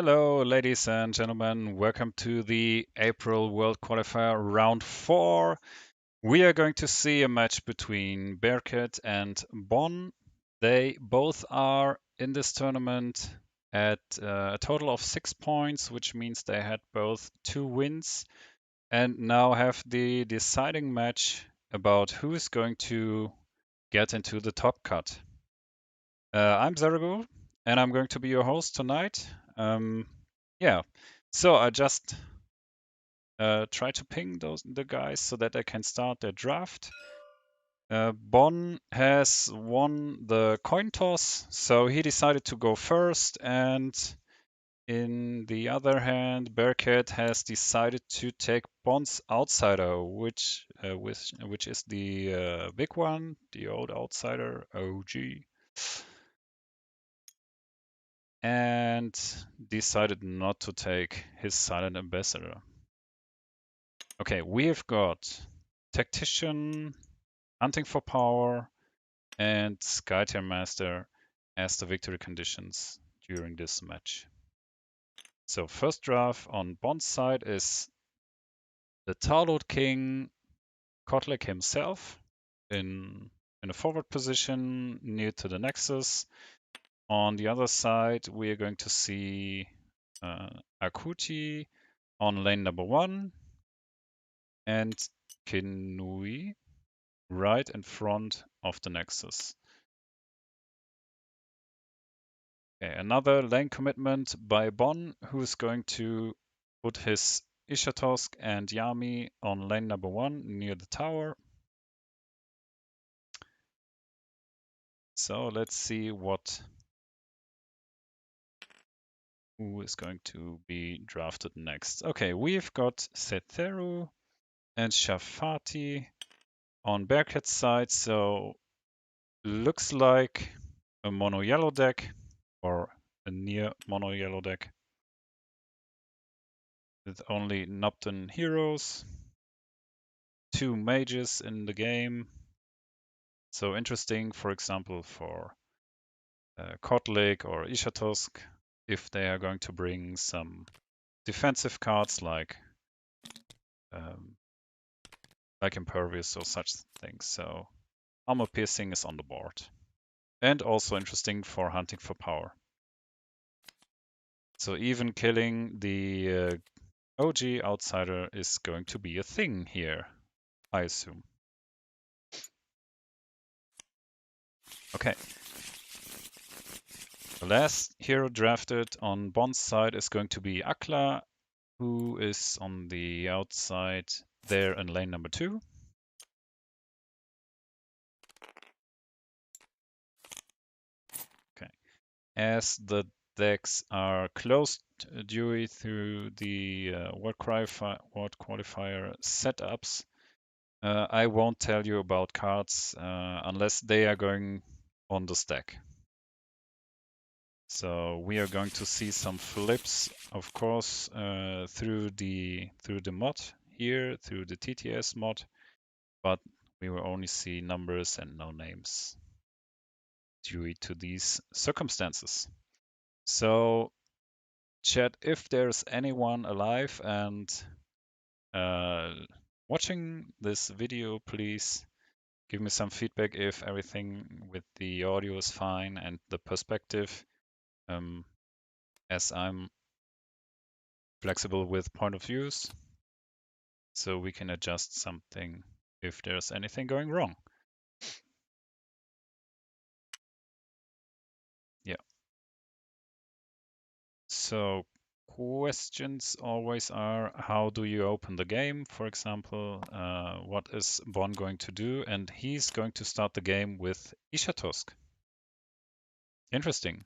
Hello, ladies and gentlemen. Welcome to the April World Qualifier Round 4. We are going to see a match between Bearcat and Bonne. They both are in this tournament at a total of 6 points, which means they had both 2 wins and now have the deciding match about who is going to get into the top cut. I'm Zaraghul, and I'm going to be your host tonight. Yeah, so I just try to ping the guys so that I can start their draft. Bonne has won the coin toss, so he decided to go first, and in the other hand, Bearcat has decided to take Bonne's outsider, which is the big one, the old outsider, OG. And decided not to take his silent ambassador. Okay, we've got Tactician, Hunting for Power, and Skytear Master as the victory conditions during this match. So first draft on Bond's side is the Tarlord King, Kotlik himself, in a forward position near to the Nexus. On the other side, we are going to see Akuti on lane number 1 and Kinui right in front of the Nexus. Okay, another lane commitment by Bonne, who's going to put his Ishatosk and Yami on lane number 1 near the tower. So let's see who is going to be drafted next. Okay, we've got Setheru and Shafati on Bearcat's side, so looks like a mono yellow deck or a near mono yellow deck with only Nopton heroes, 2 mages in the game. So interesting, for example, for Kotlik or Ishatosk, if they are going to bring some defensive cards like Impervious or such things. So armor piercing is on the board. And also interesting for hunting for power. So even killing the OG outsider is going to be a thing here, I assume. Okay. The last hero drafted on Bond's side is going to be Akla, who is on the outside there in lane number 2. Okay. As the decks are closed due through the World Qualifier setups, I won't tell you about cards unless they are going on the stack. So we are going to see some flips, of course, through the mod here, through the TTS mod, but we will only see numbers and no names due to these circumstances. So chat, if there's anyone alive and watching this video, please give me some feedback if everything with the audio is fine and the perspective, as I'm flexible with point of views, so we can adjust something if there's anything going wrong. Yeah. So questions always are, how do you open the game? For example, what is Bonne going to do? And he's going to start the game with Ishatosk. Interesting,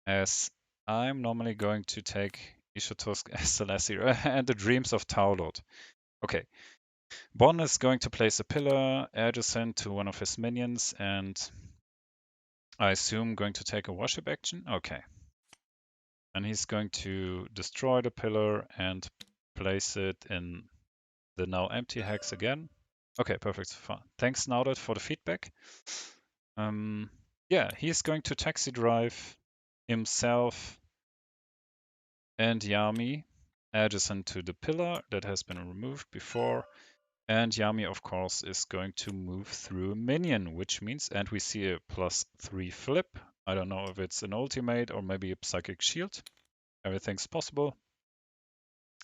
as I'm normally going to take Ishatosk as the last hero and the Dreams of Taulot. Okay, Bonne is going to place a pillar adjacent to one of his minions and I assume going to take a worship action? Okay. And he's going to destroy the pillar and place it in the now empty hex again. Okay, perfect. Thanks, Naudot, for the feedback. Yeah, he's going to taxi drive himself And Yami adjacent to the pillar that has been removed before. And Yami, of course, is going to move through a minion, which means, and we see a +3 flip. I don't know if it's an ultimate or maybe a psychic shield. Everything's possible.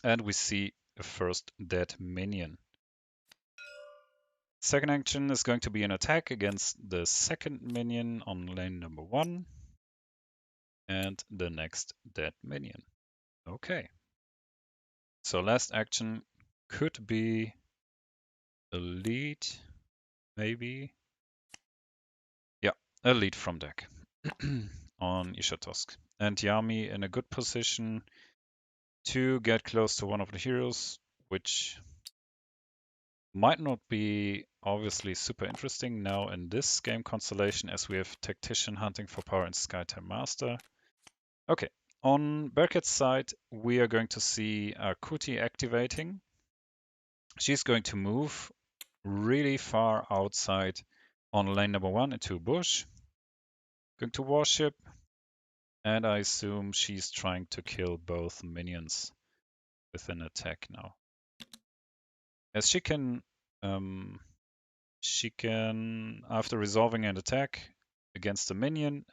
And we see a first dead minion. Second action is going to be an attack against the second minion on lane number 1. And the next dead minion. Okay. So last action could be a lead, maybe. Yeah, a lead from deck on Ishatosk. And Yami in a good position to get close to one of the heroes, which might not be obviously super interesting now in this game constellation as we have Tactician hunting for power and Skytear Master. Okay, on Bearcat's side, we are going to see Kuti activating. She's going to move really far outside on lane number 1 into a bush. Going to worship, and I assume she's trying to kill both minions with an attack now. As she can, after resolving an attack against a minion,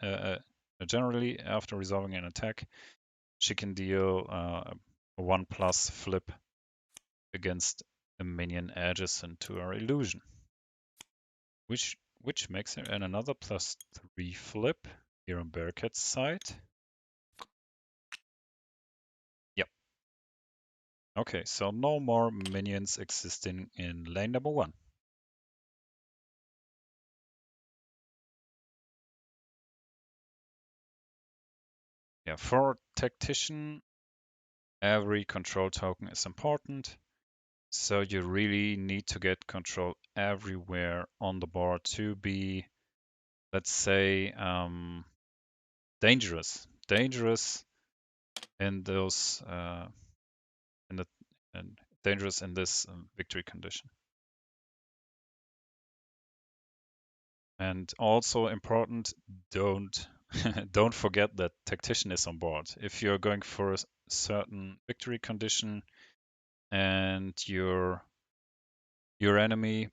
generally after resolving an attack, she can deal a 1+ flip against a minion adjacent to our illusion, which makes it another +3 flip here on Bearcat's side. Yep. Okay, so no more minions existing in lane number 1. Yeah, for Tactician, every control token is important. So you really need to get control everywhere on the board to be, let's say, dangerous. Dangerous in those and dangerous in this victory condition. And also important, don't don't forget that Tactician is on board. If you're going for a certain victory condition and your enemy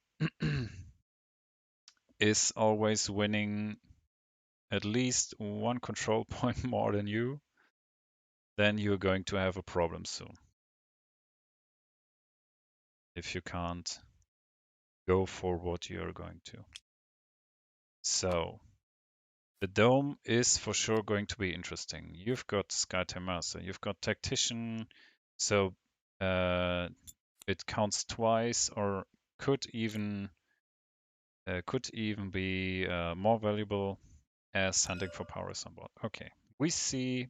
is always winning at least one control point more than you, then you're going to have a problem soon. If you can't go for what you're going to. So the dome is for sure going to be interesting. You've got Skytear Master, you've got Tactician, so it counts twice, or could even be more valuable as hunting for powers on board. Okay, we see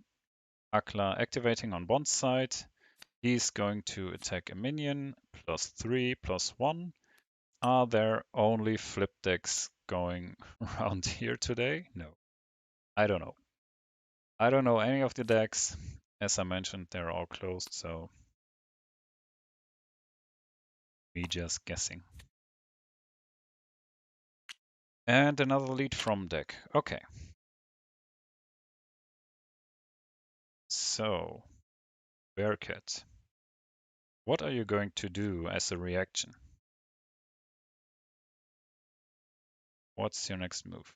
Akla activating on Bonne's side. He's going to attack a minion, +3/+1. Are there only flip decks going around here today? No, I don't know. I don't know any of the decks. As I mentioned, they're all closed, so me just guessing. And another lead from deck. Okay. So, Bearcat, what are you going to do as a reaction? What's your next move?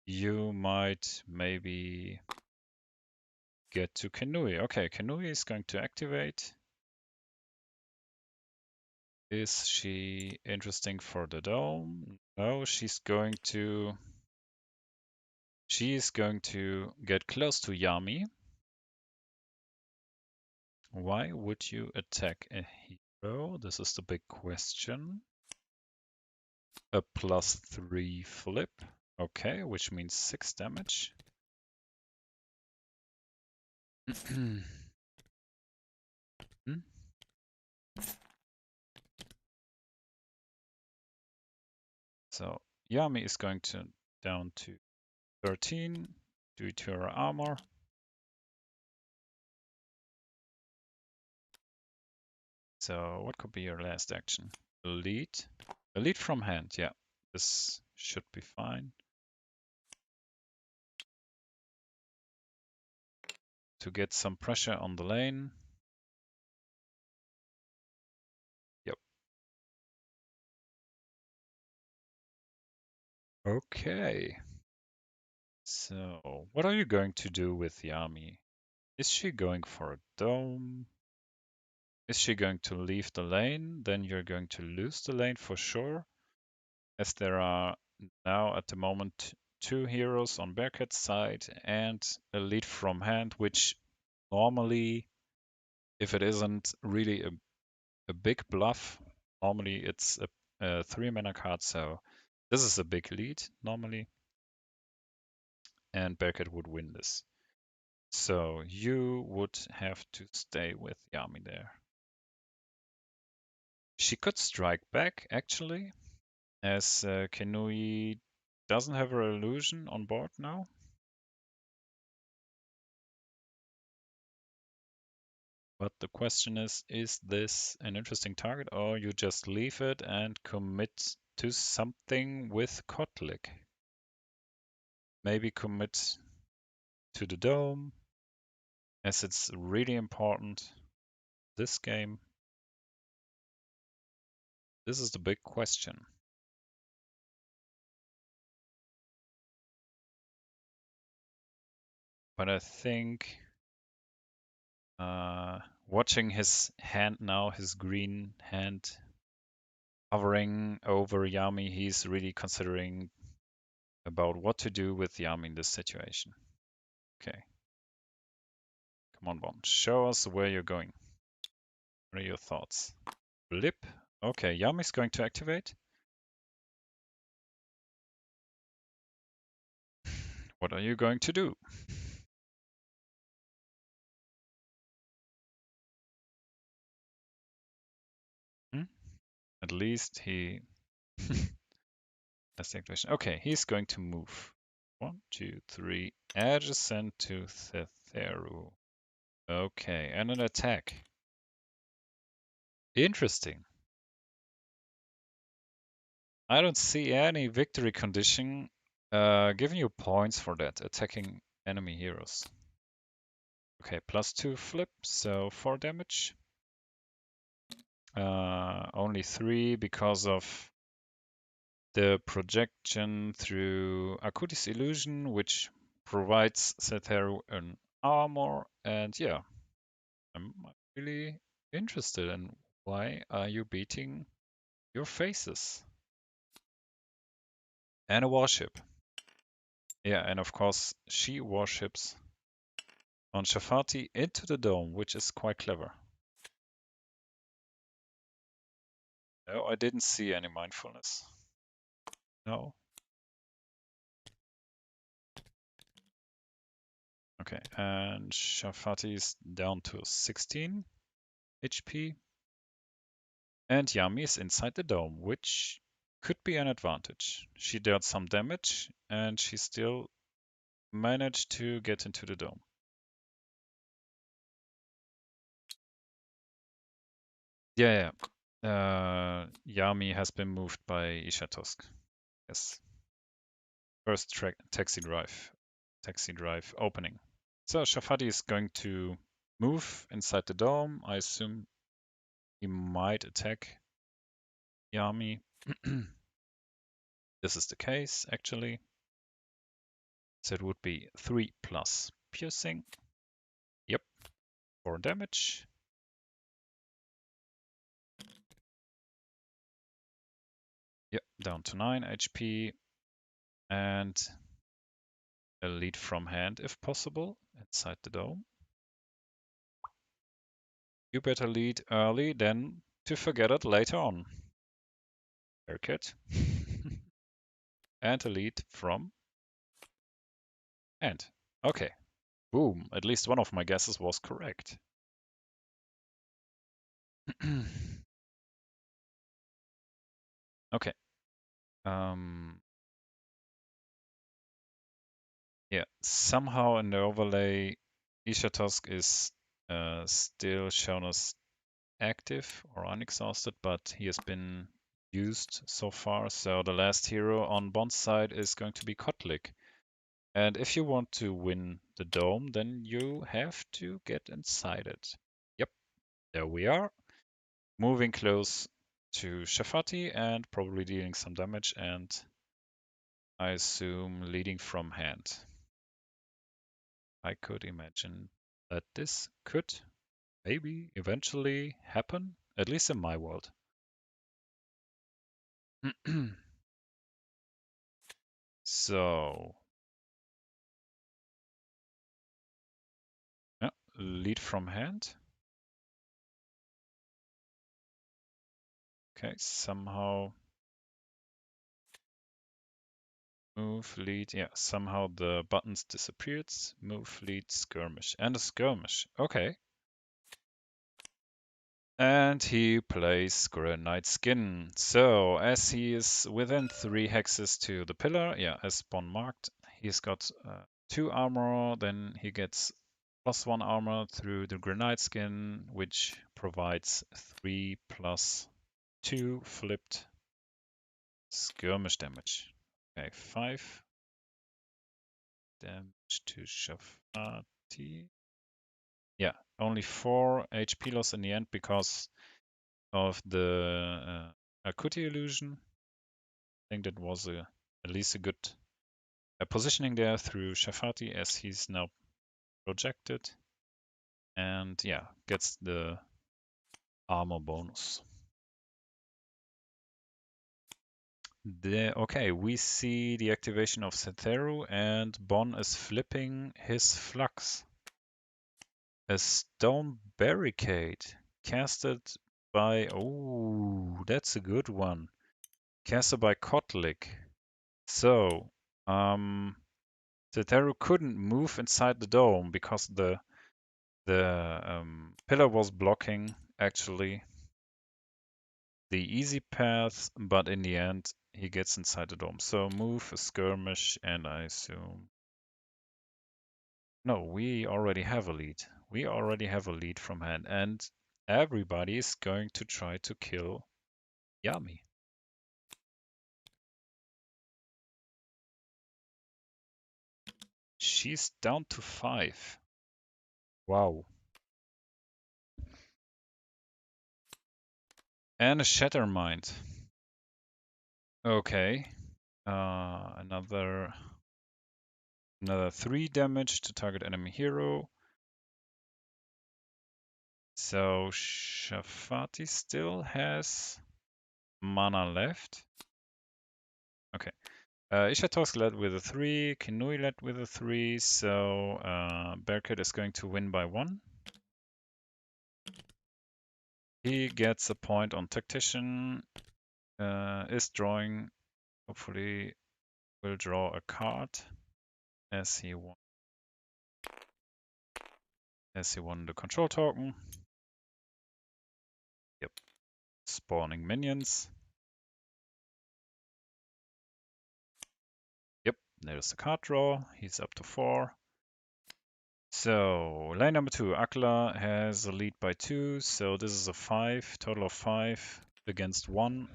You might maybe get to Kanui. Okay, Kanui is going to activate. Is she interesting for the dome? No, she's going to get close to Yami. Why would you attack a hero? This is the big question. A +3 flip. Okay, which means 6 damage. So Yami is going to down to 13 due to her armor. So what could be your last action? A lead? A lead from hand, yeah. This should be fine. to get some pressure on the lane. Yep. Okay. So, what are you going to do with Yami? Is she going for a dome? Is she going to leave the lane? Then you're going to lose the lane for sure, as there are now at the moment 2 heroes on Bearcat's side and a lead from hand, which normally, if it isn't really a big bluff, normally it's a 3-mana card, so this is a big lead normally, and Bearcat would win this. So you would have to stay with Yami there. She could strike back, actually, as Kenui doesn't have her illusion on board now. But the question is this an interesting target, or you just leave it and commit to something with Kotlik? Maybe commit to the dome, as it's really important this game. This is the big question. But I think watching his hand now, his green hand hovering over Yami, he's really considering about what to do with Yami in this situation. Okay. Come on, Bonne. Show us where you're going. What are your thoughts? Blip. Okay, Yami's going to activate. What are you going to do? Hmm? At least he that's the activation. Okay, he's going to move. 1, 2, 3. Adjacent to Thetheru. Okay, and an attack. Interesting. I don't see any victory condition giving you points for that, attacking enemy heroes. Okay, +2 flip, so 4 damage. Only 3 because of the projection through Akuti's illusion, which provides Setheru an armor. And yeah, I'm really interested in why are you beating your faces? And a warship. Yeah, and of course she warships on Shafati into the dome, which is quite clever. No, I didn't see any mindfulness. No. Okay, and Shafati is down to 16 HP. And Yami is inside the dome, which could be an advantage. She dealt some damage, and she still managed to get into the dome. Yeah, yeah. Yami has been moved by Ishatosk. Yes. First taxi drive opening. So Shafati is going to move inside the dome. I assume he might attack Yami. This is the case, actually. So it would be 3 plus piercing. Yep, 4 damage. Yep, down to 9 HP. And a lead from hand, if possible, inside the dome. You better lead early, then to forget it later on. Bearcat. And a lead from hand. Okay. Boom. At least one of my guesses was correct. Okay. Yeah, somehow in the overlay, Ishatosk is still shown as active or unexhausted, but he has been used so far. So the last hero on Bonne's side is going to be Kotlik. And if you want to win the dome, then you have to get inside it. Yep, there we are. Moving close to Shafati and probably dealing some damage, and I assume leading from hand. I could imagine that this could maybe eventually happen, at least in my world. So, yeah, lead from hand. Okay, somehow move, lead. Yeah, somehow the buttons disappeared. Move, lead, skirmish, and a skirmish. Okay. And he plays Granite Skin. So, as he is within 3 hexes to the pillar, yeah, as Bonne marked, he's got 2 armor, then he gets +1 armor through the Granite Skin, which provides 3 + 2 flipped skirmish damage. Okay, 5 damage to Shafati. Yeah, only 4 HP loss in the end because of the Akuti illusion. I think that was at least a good positioning there through Shafati as he's now projected. And yeah, gets the armor bonus. Okay, we see the activation of Setheru, and Bonne is flipping his Flux. A stone barricade casted by, oh, that's a good one. Casted by Kotlik. So, Setheru couldn't move inside the dome because the pillar was blocking actually the easy path, but in the end he gets inside the dome. So move, a skirmish, and I assume no, we already have a lead. We already have a lead from hand, and everybody is going to try to kill Yami. She's down to 5. Wow. And a Shatter Mind. Okay. Another 3 damage to target enemy hero. So Shafati still has mana left. Okay. Ishato's led with a 3, Kinui led with a 3, so Bearcat is going to win by 1. He gets a point on Tactician, is drawing, hopefully will draw a card as he won the control token. Yep, spawning minions. Yep, there's the card draw, he's up to 4. So, lane number 2, Akla has a lead by 2, so this is a 5, total of 5 against 1.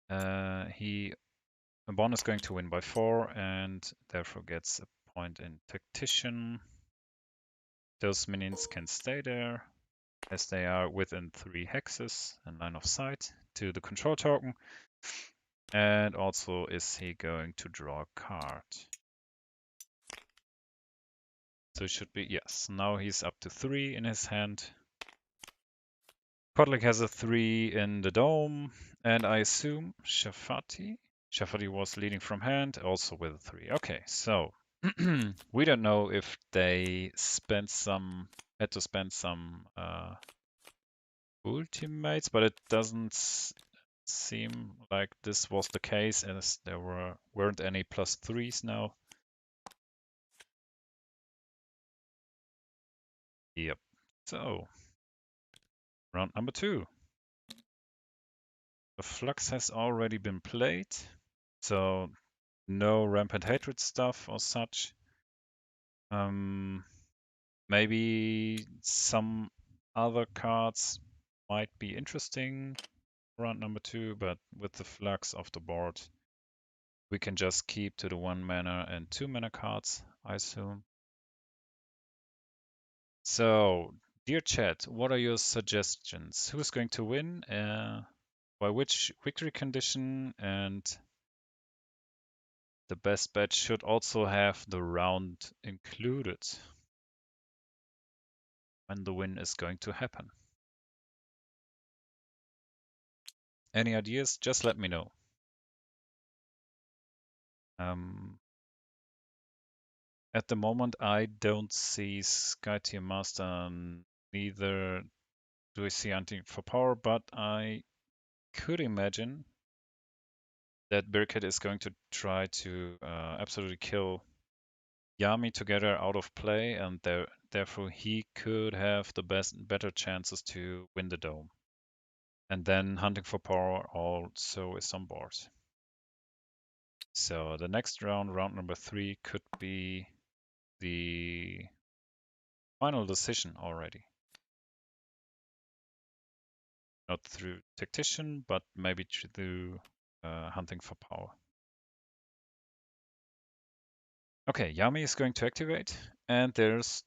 Bonne is going to win by 4 and therefore gets a point in Tactician. Those minions can stay there as they are within 3 hexes and line of sight to the control token. And also, is he going to draw a card? So it should be, yes, now he's up to 3 in his hand. Kotlik has a 3 in the dome, and I assume Shafati? Shafati was leading from hand, also with a 3. Okay, so we don't know if they had to spend some ultimates, but it doesn't seem like this was the case as there weren't any +3s now. Yep. So, round number 2. The Flux has already been played, so no Rampant Hatred stuff or such. Maybe some other cards might be interesting round number 2, but with the Flux off the board, We can just keep to the 1 mana and 2 mana cards, I assume. So, dear chat, what are your suggestions? Who's going to win? By which victory condition? And the best bet should also have the round included when the win is going to happen. Any ideas? Just let me know. At the moment, I don't see Skytear Master, neither do I see Hunting for Power, but I could imagine that Bearcat is going to try to absolutely kill Yami together out of play, and therefore he could have the better chances to win the dome. And then Hunting for Power also is on board. So the next round, round number 3, could be the final decision already. Not through Tactician, but maybe through Hunting for Power. Okay, Yami is going to activate, and there's,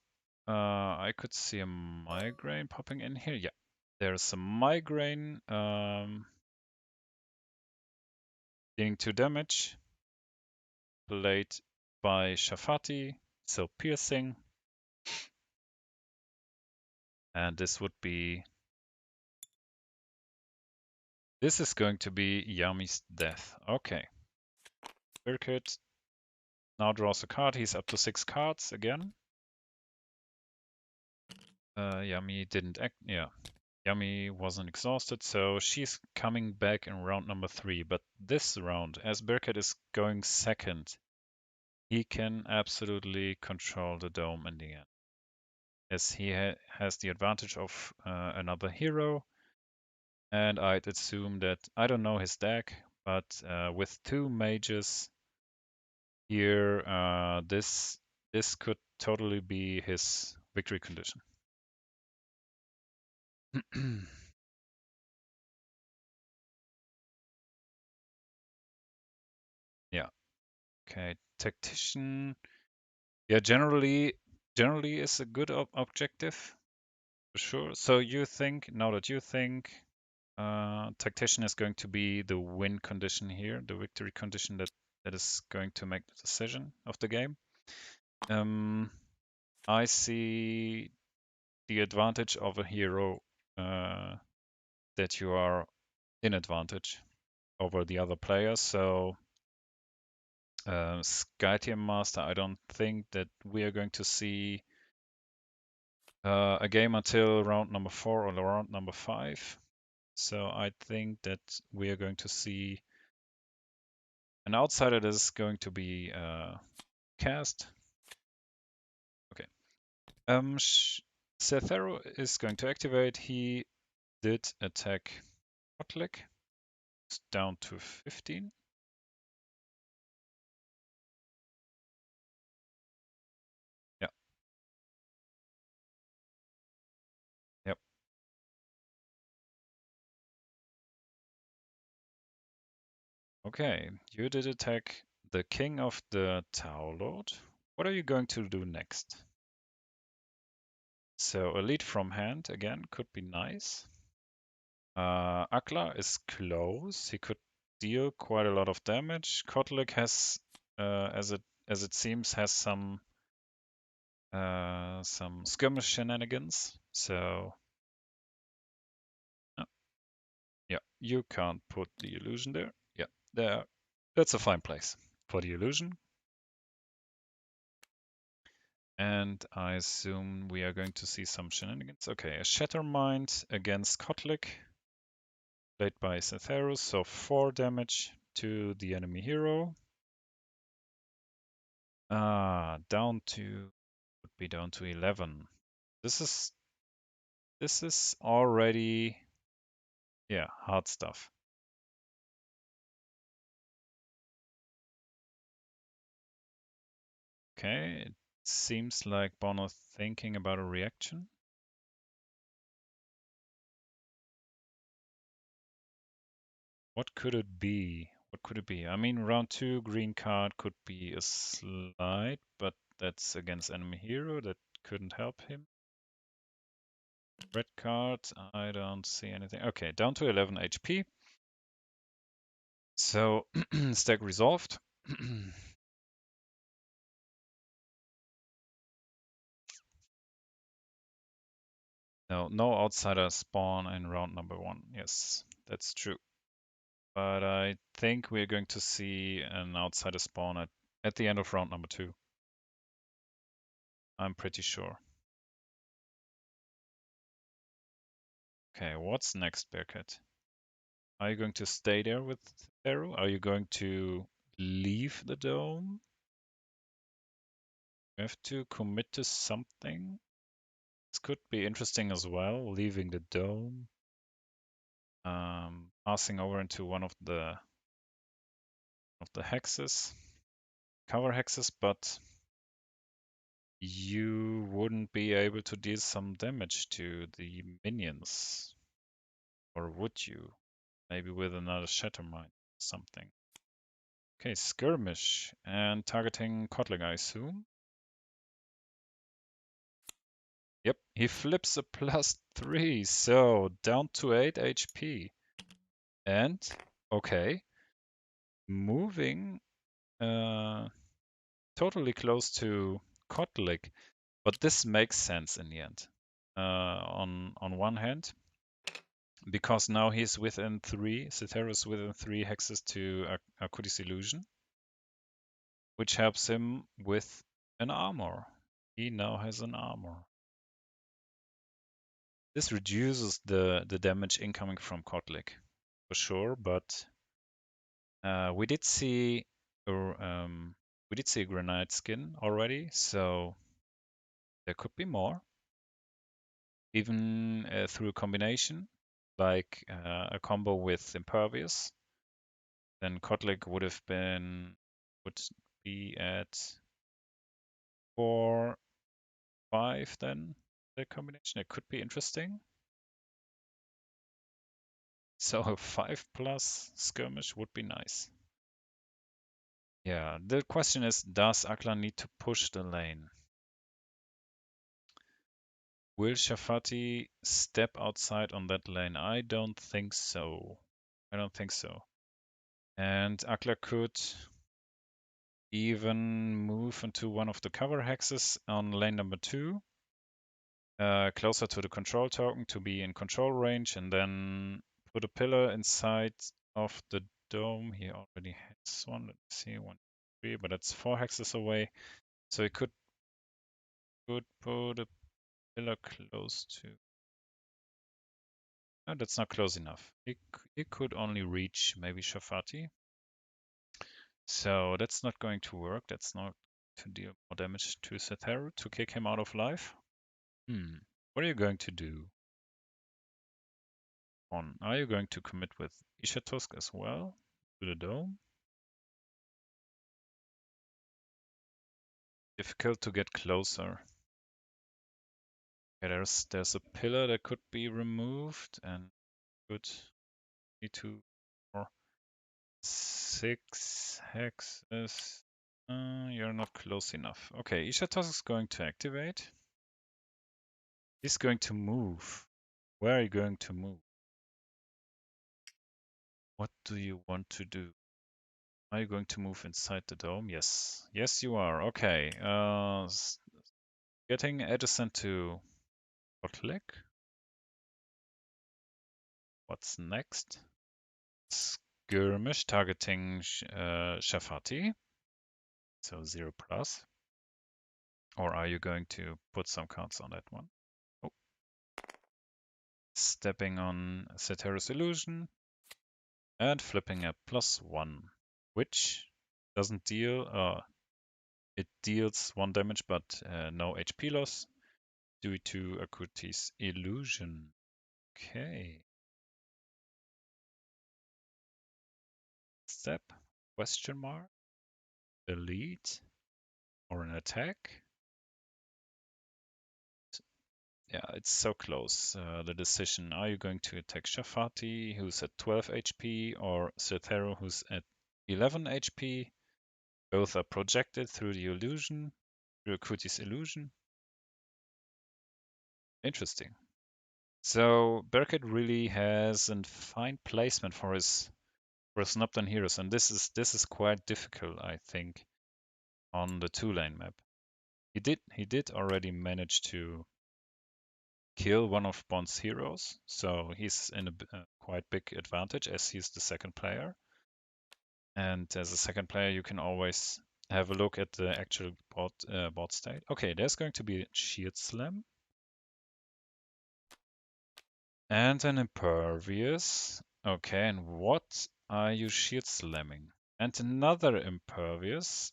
I could see a Migraine popping in here. Yeah, there's a Migraine dealing 2 damage, played by Shafati, so piercing. And this is going to be Yami's death. Okay. Bearcat now draws a card. He's up to 6 cards again. Yami didn't act. Yeah. Yami wasn't exhausted, so she's coming back in round number 3. But this round, as Bearcat is going second, he can absolutely control the dome in the end, as he has the advantage of another hero. And I'd assume that, I don't know his deck, but with 2 mages here, this could totally be his victory condition. Yeah. Okay. Tactician. Yeah, generally is a good objective for sure. So you think, now that you think, Tactician is going to be the win condition here, the victory condition that is going to make the decision of the game. I see the advantage of a hero, that you are in advantage over the other players. So Skytear Master, I don't think that we are going to see a game until round number 4 or round number 5. So I think that we are going to see an outsider that is going to be cast. Okay. Cethero is going to activate. He did attack Hotlick. It's down to 15. Yeah. Yep. Okay. You did attack the King of the Tau Lord. What are you going to do next? So a lead from hand again could be nice. Akla is close. He could deal quite a lot of damage. Kotlik has, as it seems, has some skirmish shenanigans. So yeah, you can't put the illusion there. Yeah, there. That's a fine place for the illusion. And I assume we are going to see some shenanigans. Okay, a Shattermind against Kotlik, played by Cetherus, so 4 damage to the enemy hero. Down to, would be down to 11. This is already, yeah, hard stuff. Okay, it seems like Bonne is thinking about a reaction. What could it be? What could it be? I mean, round 2, green card could be a slide, but that's against enemy hero. That couldn't help him. Red card, I don't see anything. Okay, down to 11 HP. So, stack resolved. No, no outsider spawn in round number 1. Yes, that's true. But I think we're going to see an outsider spawn at the end of round number 2. I'm pretty sure. Okay, what's next, Bearcat? Are you going to stay there with Arrow? Are you going to leave the dome? You have to commit to something. This could be interesting as well, leaving the dome. Passing over into one of the hexes, cover hexes, but you wouldn't be able to deal some damage to the minions. Or would you? Maybe with another Shatter Mine or something. Okay, skirmish and targeting Kotling, I assume. Yep, he flips a +3, so down to 8 HP. And, okay, moving totally close to Kotlik, but this makes sense in the end. On one hand, because now he's within 3, Cytheris within 3 hexes to Akudi's illusion, which helps him with an armor. He now has an armor. This reduces the damage incoming from Kotlik, for sure, but we did see a grenade skin already, so there could be more, even through a combination, like a combo with Impervious. Then Kotlik would be at 4, 5 then, the combination. It could be interesting. So a 5+ skirmish would be nice. Yeah, the question is, does Akla need to push the lane? Will Shafati step outside on that lane? I don't think so. I don't think so. And Akla could even move into one of the cover hexes on lane number 2, closer to the control token to be in control range, and then put a pillar inside of the dome. He already has one. Let's see, 1, 3, but that's 4 hexes away. So he could put a pillar close to. No, that's not close enough. He could only reach maybe Shafati. So that's not going to work. That's not to deal more damage to Setheru to kick him out of life. What are you going to do? Are you going to commit with Ishatusk as well to the dome? Difficult to get closer. Okay, there's a pillar that could be removed and could be 2 or 6 hexes. You're not close enough. Okay, Ishatusk is going to activate. He's going to move. Where are you going to move? What do you want to do? Are you going to move inside the dome? Yes. Yes, you are. Okay. Getting adjacent to Kotlik. What's next? Skirmish targeting Shafati. So 0+. Or are you going to put some cards on that one? Oh. Stepping on Ceteris Illusion. And flipping a +1. Which doesn't deal... it deals 1 damage, but no HP loss due to Akuti's illusion. Okay. Step? Question mark? Elite? Or an attack? Yeah, it's so close. The decision. Are you going to attack Shafati, who's at 12 HP, or Cetheru, who's at 11 HP. Both are projected through the illusion, through Kuti's illusion. Interesting. So Bearcat really has a fine placement for his Nocturne heroes, and this is quite difficult, I think, on the 2-lane map. He did already manage to kill one of Bonne's heroes, so he's in a quite big advantage as he's the second player. And as a second player, you can always have a look at the actual board state. Okay, there's going to be a Shield Slam. And an Impervious. Okay, and what are you Shield Slamming? And another Impervious.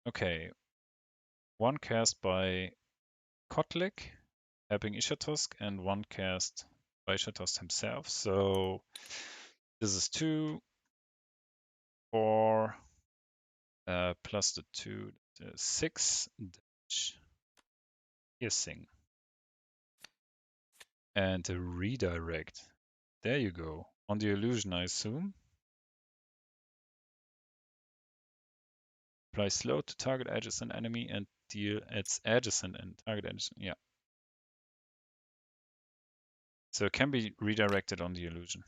Okay, one cast by Kotlik, helping Ishatosk, and one cast by Ishatosk himself. So this is 2, 4, plus the 2, 6 damage. Piercing. And a redirect. There you go. On the illusion, I assume. Apply slow to target adjacent enemy and deal its adjacent and target adjacent. Yeah. So it can be redirected on the illusion.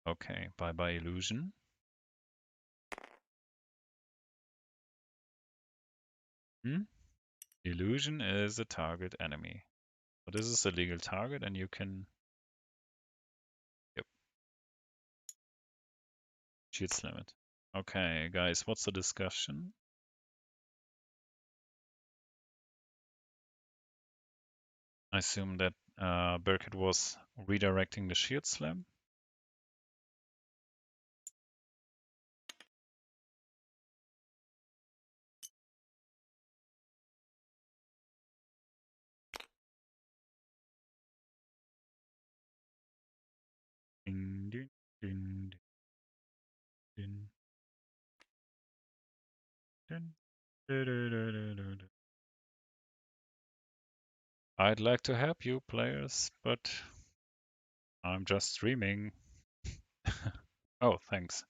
Okay, bye-bye illusion. Illusion is a target enemy. So this is a legal target and you can... Yep. Shield slam it. Okay, guys, what's the discussion? I assume that Bearcat was redirecting the shield slam. Ding, ding, ding, ding, ding, ding. I'd like to help you, players, but I'm just streaming. Oh, thanks.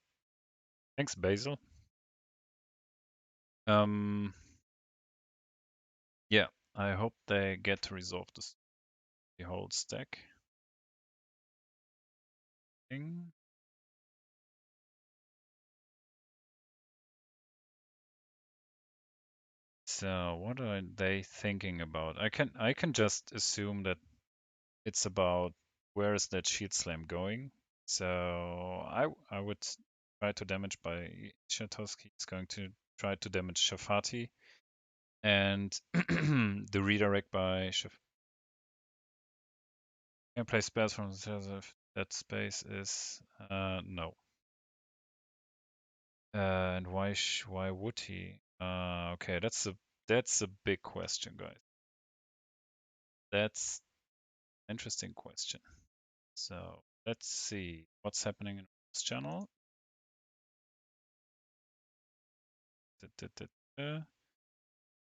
Thanks, Basil. Yeah, I hope they get to resolve this, the whole stack thing. So what are they thinking about? I can just assume that it's about where is that shield slam going. So I would try to damage by Shatoski. He's going to try to damage Shafati. And the redirect by Shaf can play spells from the that space is no. And why would he? Okay, that's a big question, guys. That's an interesting question. So let's see what's happening in this channel.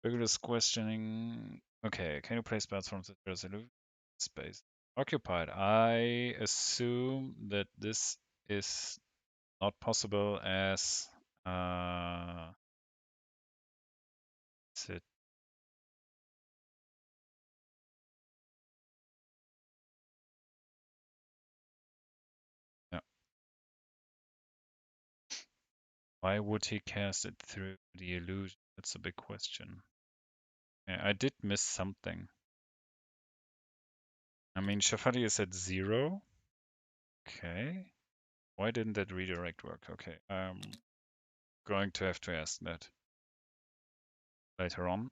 Rigorous questioning. Okay, can you play spells from the resolution space? Occupied. I assume that this is not possible as it yeah. Why would he cast it through the illusion? That's a big question. Yeah, I did miss something. I mean, Shafati is at 0. Okay. Why didn't that redirect work? Okay, I'm going to have to ask that later on.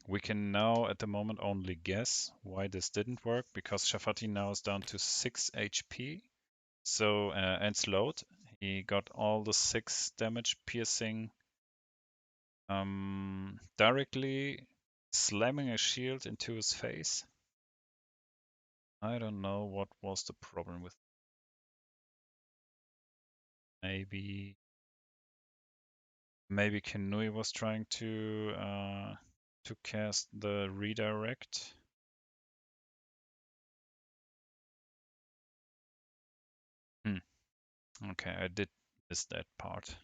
We can now at the moment only guess why this didn't work because Shafati now is down to 6 HP. So, and slowed. He got all the 6 damage piercing directly slamming a shield into his face. I don't know what was the problem with. Maybe Kenui was trying to cast the redirect. Okay, I did miss that part.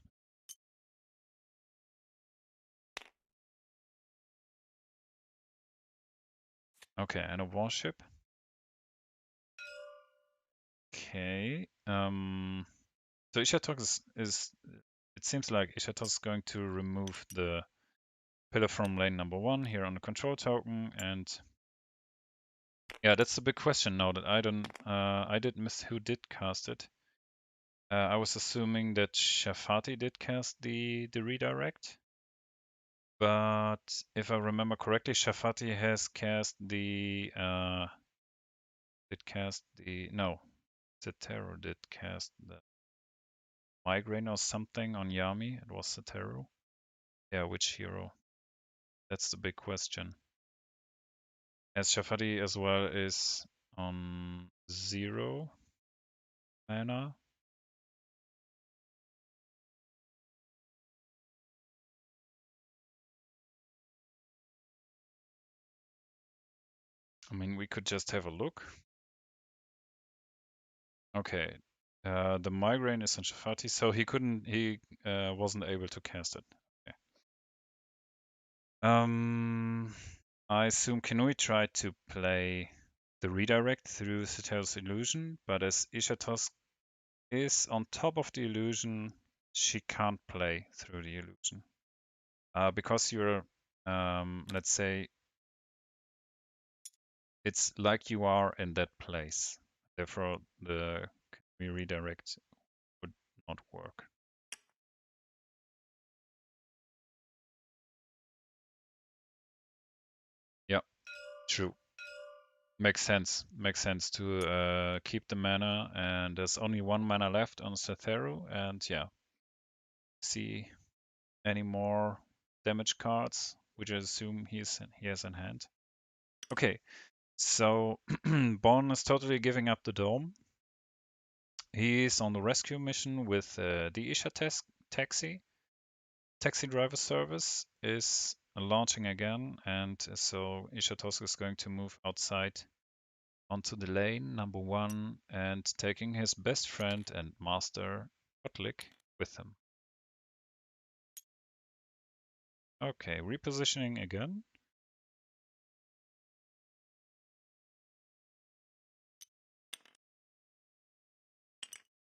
Okay, and a warship. Okay. So Ishatok is it seems like Ishatok is going to remove the pillar from lane number 1 here on the control token, and yeah, that's the big question now that I did miss who did cast it. I was assuming that Shafati did cast the redirect, but if I remember correctly, Shafati has cast the no, Zetero did cast the migraine or something on Yami. It was Zetero. Yeah, which hero? That's the big question. As Shafati as well is on 0 mana. I mean, we could just have a look. Okay, the migraine is on Shafati, so he wasn't able to cast it. Okay. I assume Kinui tried to play the redirect through Cetero's illusion, but as Ishatos is on top of the illusion, she can't play through the illusion. Because you're, let's say, it's like you are in that place. Therefore, the Kinui redirect would not work. Yeah, true. Makes sense. Makes sense to keep the mana, and there's only 1 mana left on Cetheru, and yeah, see any more damage cards, which I assume he has in hand. Okay, so Bonne is totally giving up the dome. He's on the rescue mission with the Isha taxi. Taxi driver service is launching again, and so Ishatos is going to move outside onto the lane number 1 and taking his best friend and master Kotlik with him. Okay, repositioning again.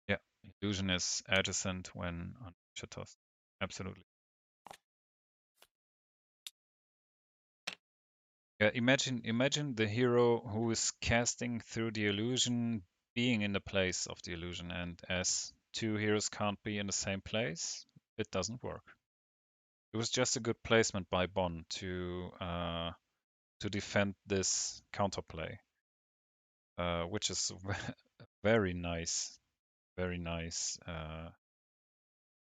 Yeah, illusion is adjacent when on Ishatos. Absolutely. Yeah, imagine the hero who is casting through the illusion being in the place of the illusion, and as 2 heroes can't be in the same place, it doesn't work. It was just a good placement by Bonne to defend this counterplay, which is very nice, very nice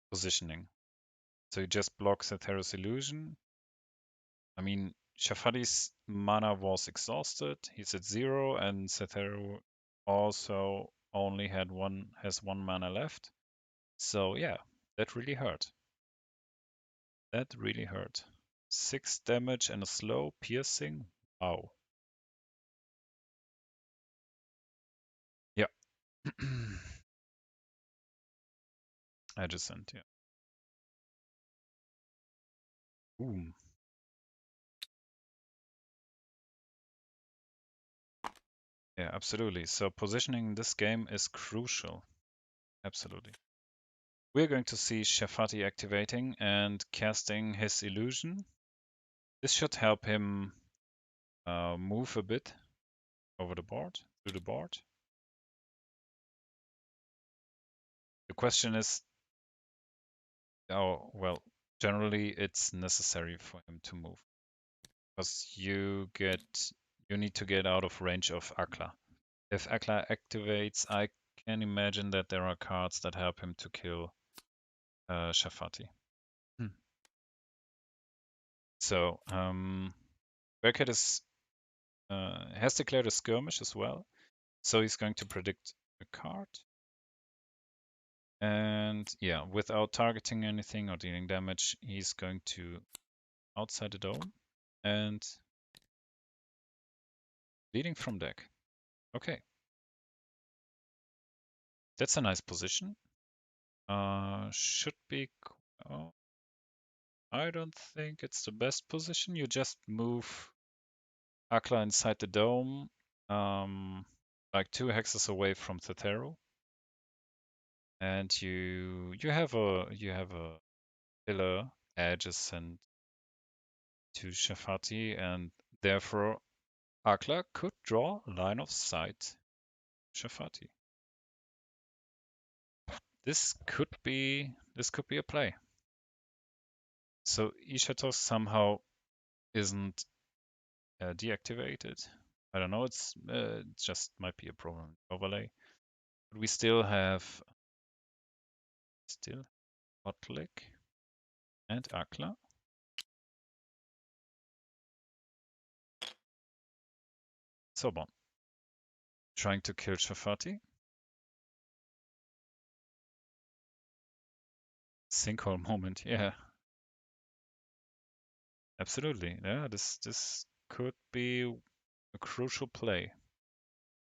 positioning. So he just blocks Atheros illusion. I mean, Shafadi's mana was exhausted. He's at 0, and Ceteru also only has 1 mana left. So yeah, that really hurt. That really hurt. 6 damage and a slow piercing. Wow. Yeah. Adjacent, yeah. Boom. Yeah, absolutely. So positioning this game is crucial. Absolutely. We're going to see Shafati activating and casting his illusion. This should help him move a bit over the board, through the board. The question is, oh, well, generally it's necessary for him to move because you need to get out of range of Akla. If Akla activates, I can imagine that there are cards that help him to kill Shafati. Hmm. So, Bearcat has declared a skirmish as well. So he's going to predict a card. And yeah, without targeting anything or dealing damage, he's going to outside the dome and leading from deck. Okay. That's a nice position. Should be. Oh, I don't think it's the best position. You just move Akla inside the dome, like 2 hexes away from Tetheru, and you have a pillar adjacent to Shafati, and therefore Akla could draw line of sight Shafati. This could be a play. So Ishatos somehow isn't deactivated. I don't know. It just might be a problem overlay. But we still have Kotlik and Akla. So Bonne trying to kill Shafati. Sinkhole moment, yeah, absolutely. Yeah, this could be a crucial play.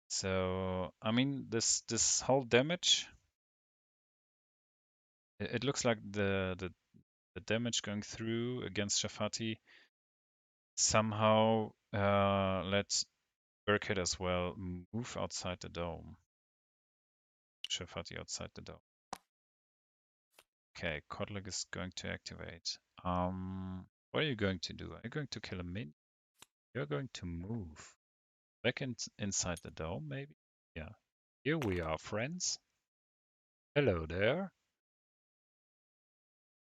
So I mean, this whole damage. It looks like the damage going through against Shafati somehow let Bearcat as well move outside the dome. Shafati outside the dome. Okay, Kotlik is going to activate. What are you going to do? Are you going to kill a min? You're going to move back inside the dome, maybe? Yeah. Here we are, friends. Hello there.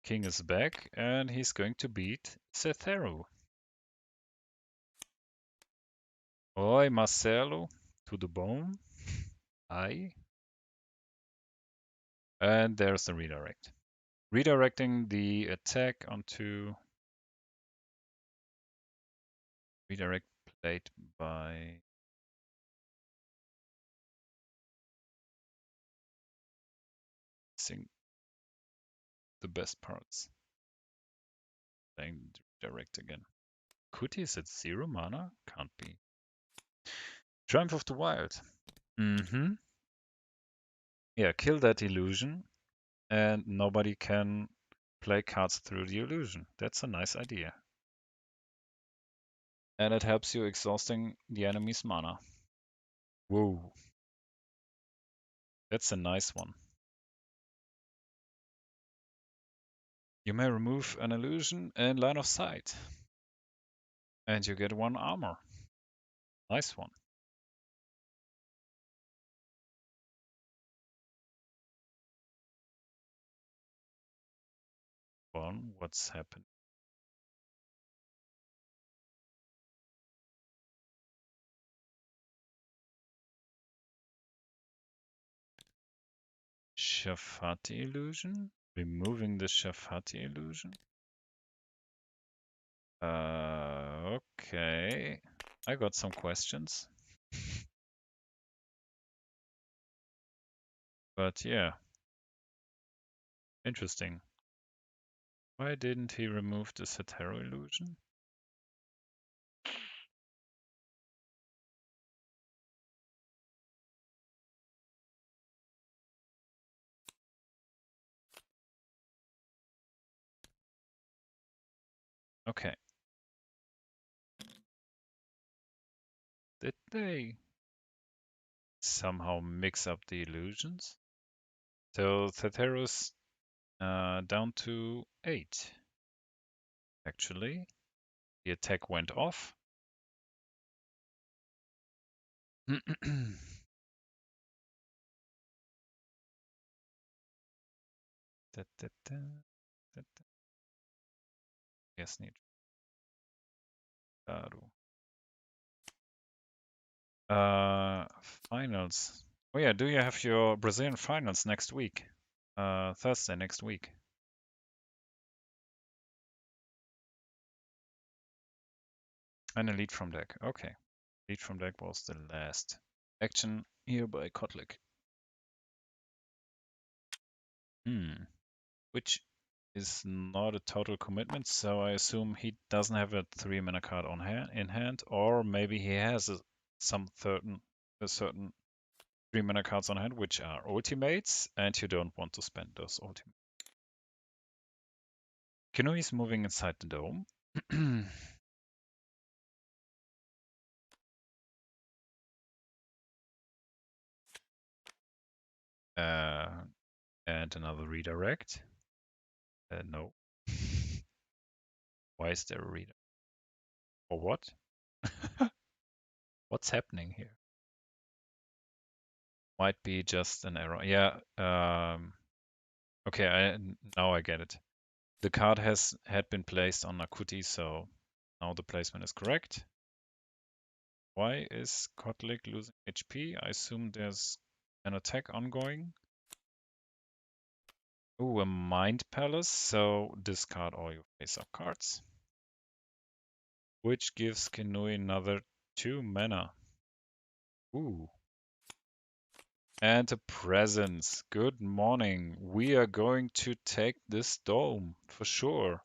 King is back, and he's going to beat Cetheru. Oi, Marcelo, to the bone. Aye. And there's the redirect. Redirecting the attack onto redirect played by missing the best parts. Playing direct again. Kuti is at 0 mana? Can't be. Triumph of the Wild. Mm-hmm. Yeah, kill that illusion, and nobody can play cards through the illusion. That's a nice idea. And it helps you exhausting the enemy's mana. Whoa. That's a nice one. You may remove an illusion and line of sight. And you get 1 armor. Nice one. Bonne, what's happened? Shafati illusion? Removing the Shafati illusion? Okay. I got some questions. But yeah. Interesting. Why didn't he remove the Satero illusion? Okay. Did they somehow mix up the illusions? So Theteros down to 8. Actually, the attack went off. Yes, need. Finals. Oh yeah, do you have your Brazilian finals next week? Thursday next week. And a lead from deck. Okay. Lead from deck was the last action here by Kotlik. Which is not a total commitment, so I assume he doesn't have a 3-mana card in hand, or maybe he has a certain 3 mana cards on hand, which are ultimates, and you don't want to spend those ultimates. Kinui is moving inside the dome. And another redirect. No. Why is there a redirect? For what? What's happening here? Might be just an error. Yeah. Okay. Now I get it. The card had been placed on Akuti, so now the placement is correct. Why is Kotlik losing HP? I assume there's an attack ongoing. Ooh, a Mind Palace, so discard all your face-up cards. Which gives Kinui another 2 mana. Ooh. And a presence. Good morning. We are going to take this dome, for sure.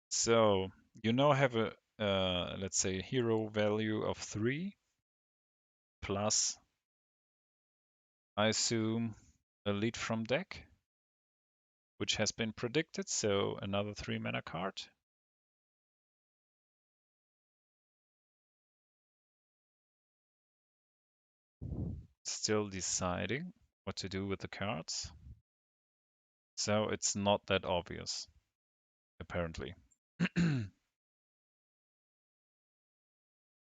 So, you now have a, let's say, hero value of 3, plus, I assume, a lead from deck, which has been predicted, so another 3 mana card. Still deciding what to do with the cards. So it's not that obvious, apparently.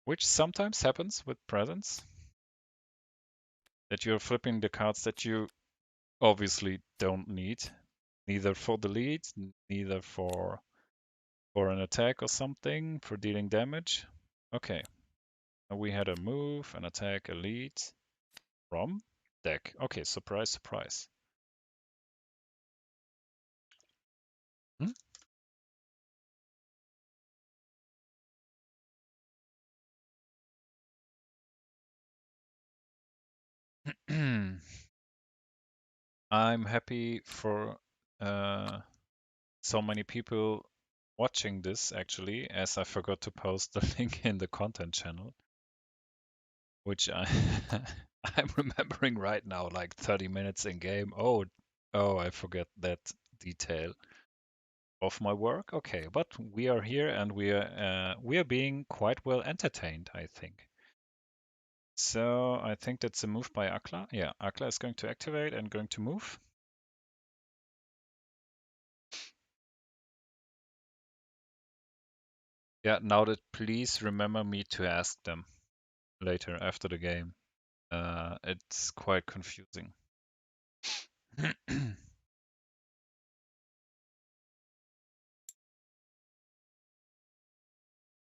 Which sometimes happens with presents. That you're flipping the cards that you obviously don't need. Neither for the lead, neither for an attack or something, for dealing damage. Okay. We had a move, an attack, a lead from deck. Okay, surprise, surprise. Hmm? I'm happy for so many people watching this actually, as I forgot to post the link in the content channel, which I'm remembering right now, like 30 minutes in game. Oh, I forget that detail of my work. Okay, but we are here and we are being quite well entertained, I think. So I think that's a move by Akla. Yeah, Akla is going to activate and going to move. Yeah, now that please remember me to ask them later after the game. It's quite confusing.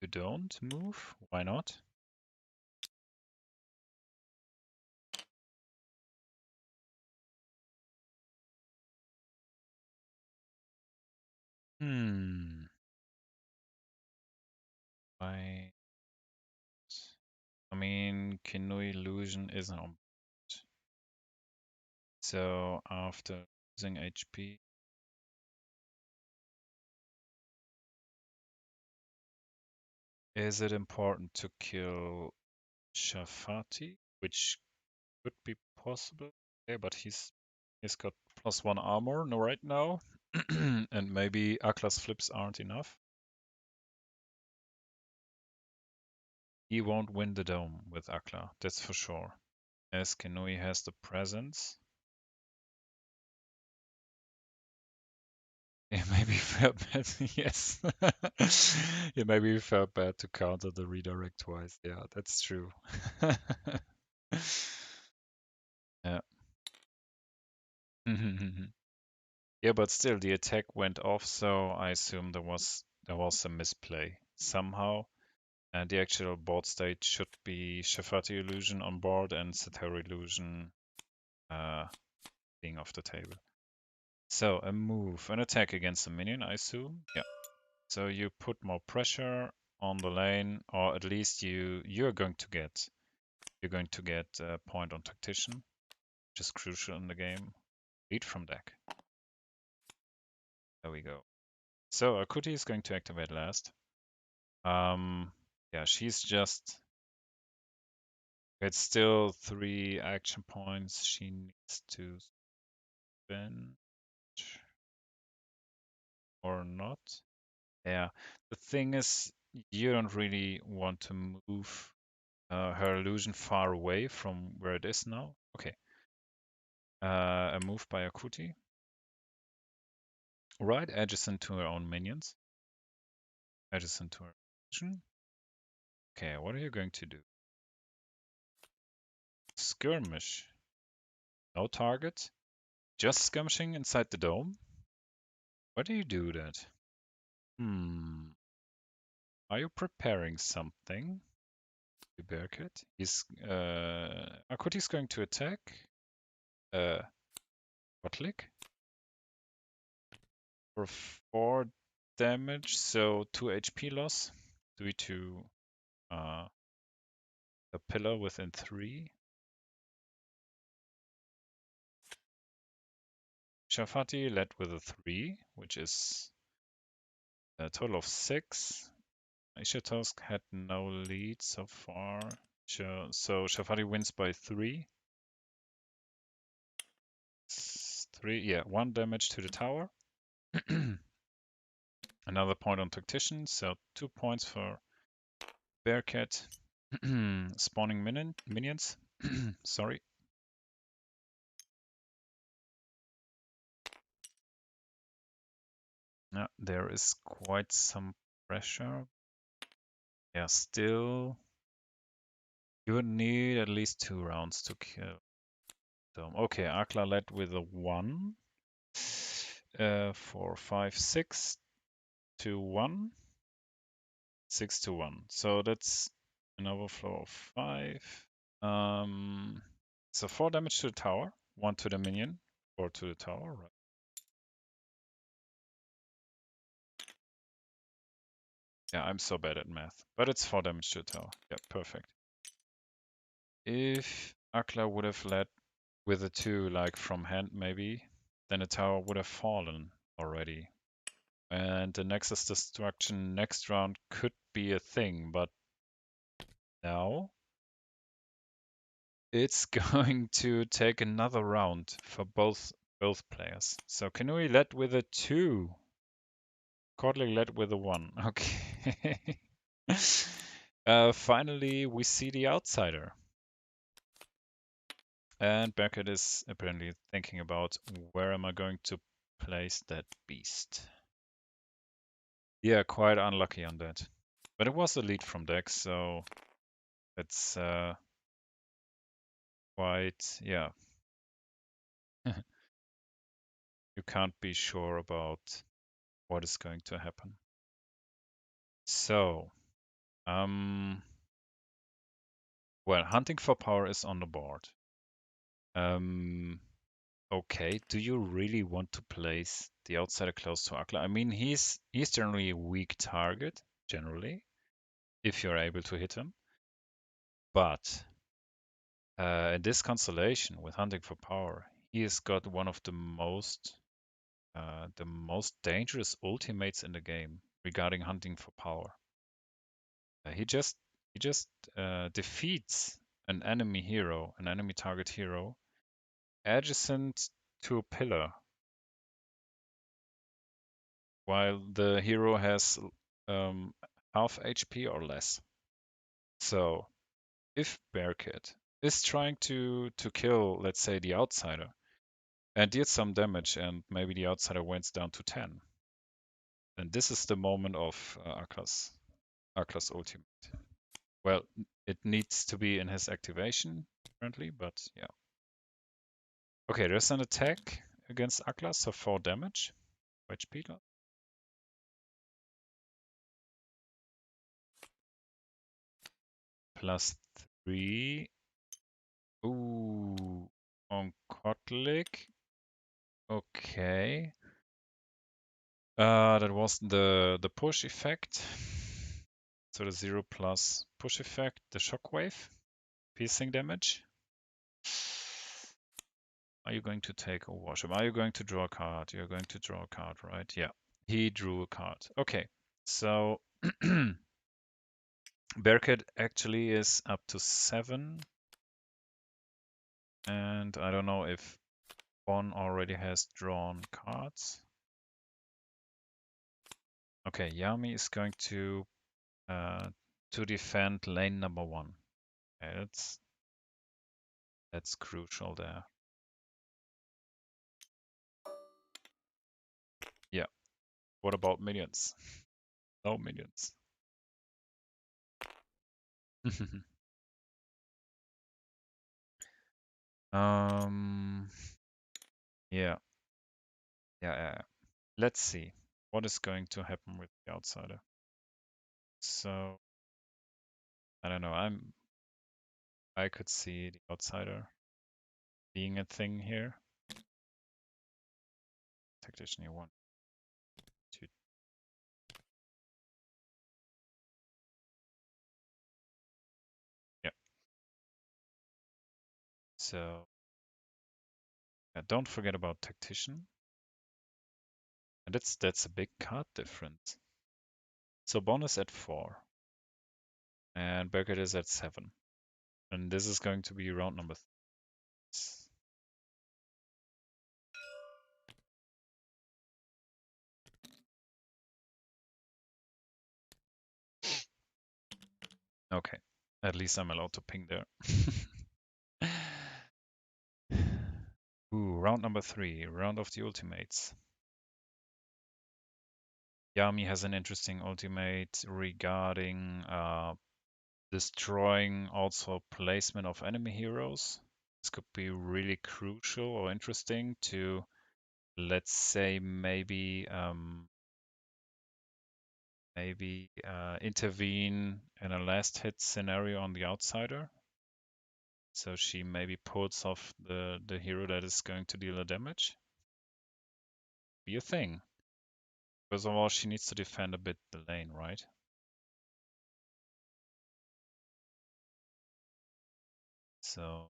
You don't move? Why not? Hmm. I mean, Kinui Illusion isn't on. So after losing HP, is it important to kill Shafati, which could be possible? Okay, but he's got +1 armor right now, and maybe Akla's flips aren't enough. He won't win the dome with Akla, that's for sure. As Kinui has the presence. It maybe felt bad, yes. It maybe felt bad to counter the redirect twice. Yeah, that's true. Yeah. Yeah, but still the attack went off, so I assume there was a misplay somehow. And the actual board state should be Shafati Illusion on board and Satoru Illusion being off the table. So a move, an attack against a minion, I assume. Yeah. So you put more pressure on the lane, or at least you're going to get a point on tactician, which is crucial in the game. Lead from deck. There we go. So Akuti is going to activate last. Yeah, she's just It's still 3 action points she needs to spend or not. Yeah, the thing is, you don't really want to move her illusion far away from where it is now. Okay. A move by Akuti. Right, adjacent to her own minions. Adjacent to her illusion. Okay, what are you going to do? Skirmish. No target. Just skirmishing inside the dome? Why do you do that? Are you preparing something? The Bearcat. Akuti's going to attack. What click? For 4 damage, so 2 HP loss due to a pillar within 3. Shafati led with a 3, which is a total of 6. Ishatosk had no lead so far, so Shafati wins by 3. 3, yeah, 1 damage to the tower. Another point on Tactician, so 2 points for Bearcat. Spawning minions. Sorry. Yeah, there is quite some pressure. Yeah, still, you would need at least 2 rounds to kill them. Okay, Akla led with a 1. 4, 5, 6 to 1. 6 to 1. So that's an overflow of 5. So 4 damage to the tower, 1 to the minion, 4 to the tower, right? Yeah, I'm so bad at math, but it's 4 damage to the tower. Yeah, perfect. If Akla would have led with a 2, like from hand maybe, then the tower would have fallen already. And the Nexus destruction next round could be a thing, but now it's going to take another round for both players. So Kanui led with a 2. Cordley led with a 1. Okay. Finally, we see the outsider. And Bearcat is apparently thinking about where am I going to place that beast. Yeah, quite unlucky on that. But it was a lead from Dex, so it's quite, yeah. You can't be sure about what is going to happen. So, well, hunting for power is on the board. Okay, do you really want to place the outsider close to Akla? I mean, he's generally a weak target, generally, if you're able to hit him. But in this constellation with hunting for power, he has got one of the most dangerous ultimates in the game regarding hunting for power. He just defeats an enemy hero, an enemy target hero, adjacent to a pillar, while the hero has half HP or less. So if Bearcat is trying to kill, let's say, the outsider, and deals some damage, and maybe the outsider went down to 10, then this is the moment of Akla's ultimate. Well, it needs to be in his activation, apparently, but yeah. Okay, there's an attack against Akla, so 4 damage. HP loss. Plus 3. Ooh, on Kotlik. Okay. That was the push effect. So the 0 plus push effect, the shockwave, piercing damage. Are you going to take a worship? Are you going to draw a card? You're going to draw a card, right? Yeah. He drew a card. Okay. So Bearcat actually is up to 7 And I don't know if Bonne already has drawn cards. Okay, Yami is going to defend lane number 1. Okay, that's crucial there. Yeah. What about minions? No minions. um. Yeah. Yeah. Let's see what is going to happen with the outsider. So I don't know. I could see the outsider being a thing here. Tactician you want to. Yeah. So don't forget about tactician. And that's a big card difference. So Bonne is at 4. And Bearcat is at 7. And this is going to be round number 3. Okay. At least I'm allowed to ping there. Ooh, round number 3, round of the ultimates. Yami has an interesting ultimate regarding destroying also placement of enemy heroes. This could be really crucial or interesting to, let's say, maybe intervene in a last hit scenario on the outsider. So she maybe pulls off the hero that is going to deal the damage. Be a thing. First of all, she needs to defend a bit the lane, right? So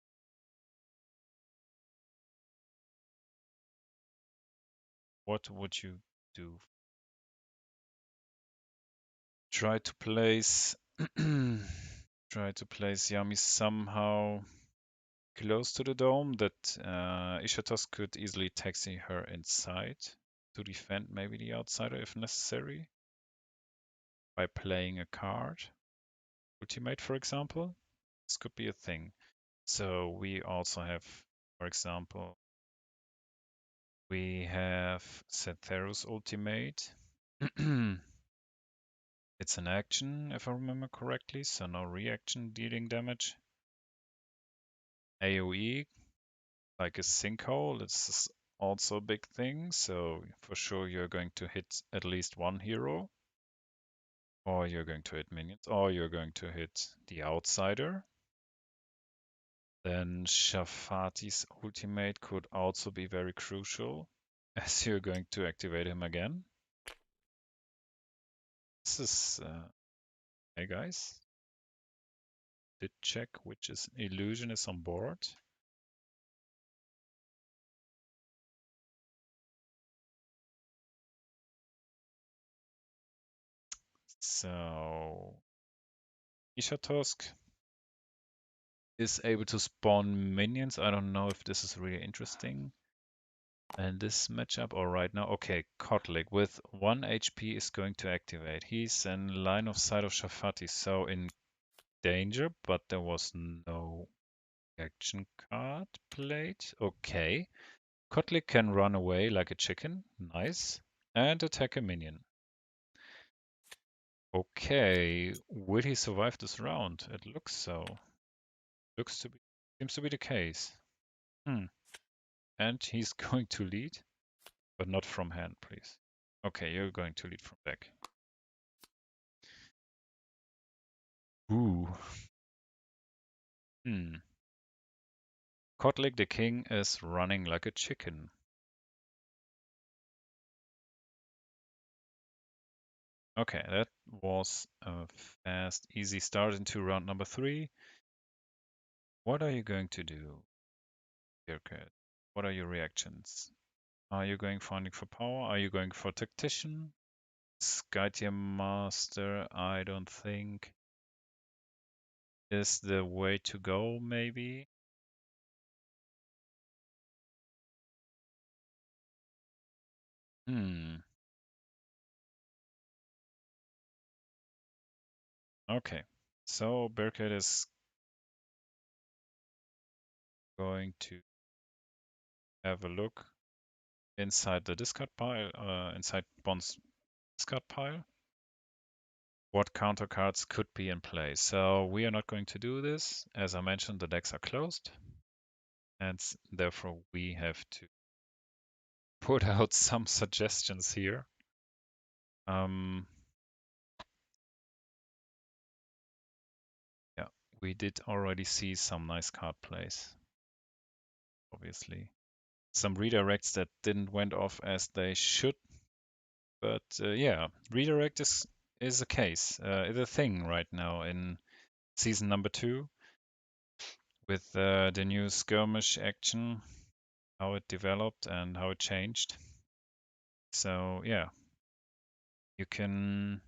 what would you do? Try to place Yami somehow close to the dome that Ishatos could easily taxi her inside to defend maybe the outsider if necessary by playing a card. Ultimate, for example. This could be a thing. So we also have, for example, we have Setherus ultimate. It's an action, if I remember correctly, so no reaction dealing damage. AoE, like a sinkhole, this is also a big thing, so for sure you're going to hit at least one hero, or you're going to hit minions, or you're going to hit the outsider. Then Shafati's ultimate could also be very crucial, as you're going to activate him again. This is, hey guys, did check which is illusion is on board. So Ishatosk is able to spawn minions. I don't know if this is really interesting. And this matchup, or right now, okay, Kotlik with 1 HP is going to activate. He's in line of sight of Shafati, so in danger, but there was no action card played. Okay. Kotlik can run away like a chicken. Nice. And attack a minion. Okay. Will he survive this round? It looks so. Seems to be the case. And he's going to lead, but not from hand, please. Okay, you're going to lead from back. Ooh. Kotlik the king is running like a chicken. Okay, that was a fast, easy start into round number 3. What are you going to do, Bearcat? What are your reactions? Are you going for Hunting for Power? Are you going for Tactician? Skytear Master, I don't think is the way to go, maybe. Hmm. Okay. So Bearcat is going to have a look inside the discard pile, inside Bonne's discard pile, what counter cards could be in play. So we are not going to do this. As I mentioned, the decks are closed, and therefore we have to put out some suggestions here. Yeah, we did already see some nice card plays, obviously. Some redirects that didn't went off as they should, but yeah, redirect is a case, is a thing right now in season number 2 with the new skirmish action, how it developed and how it changed. So yeah, you can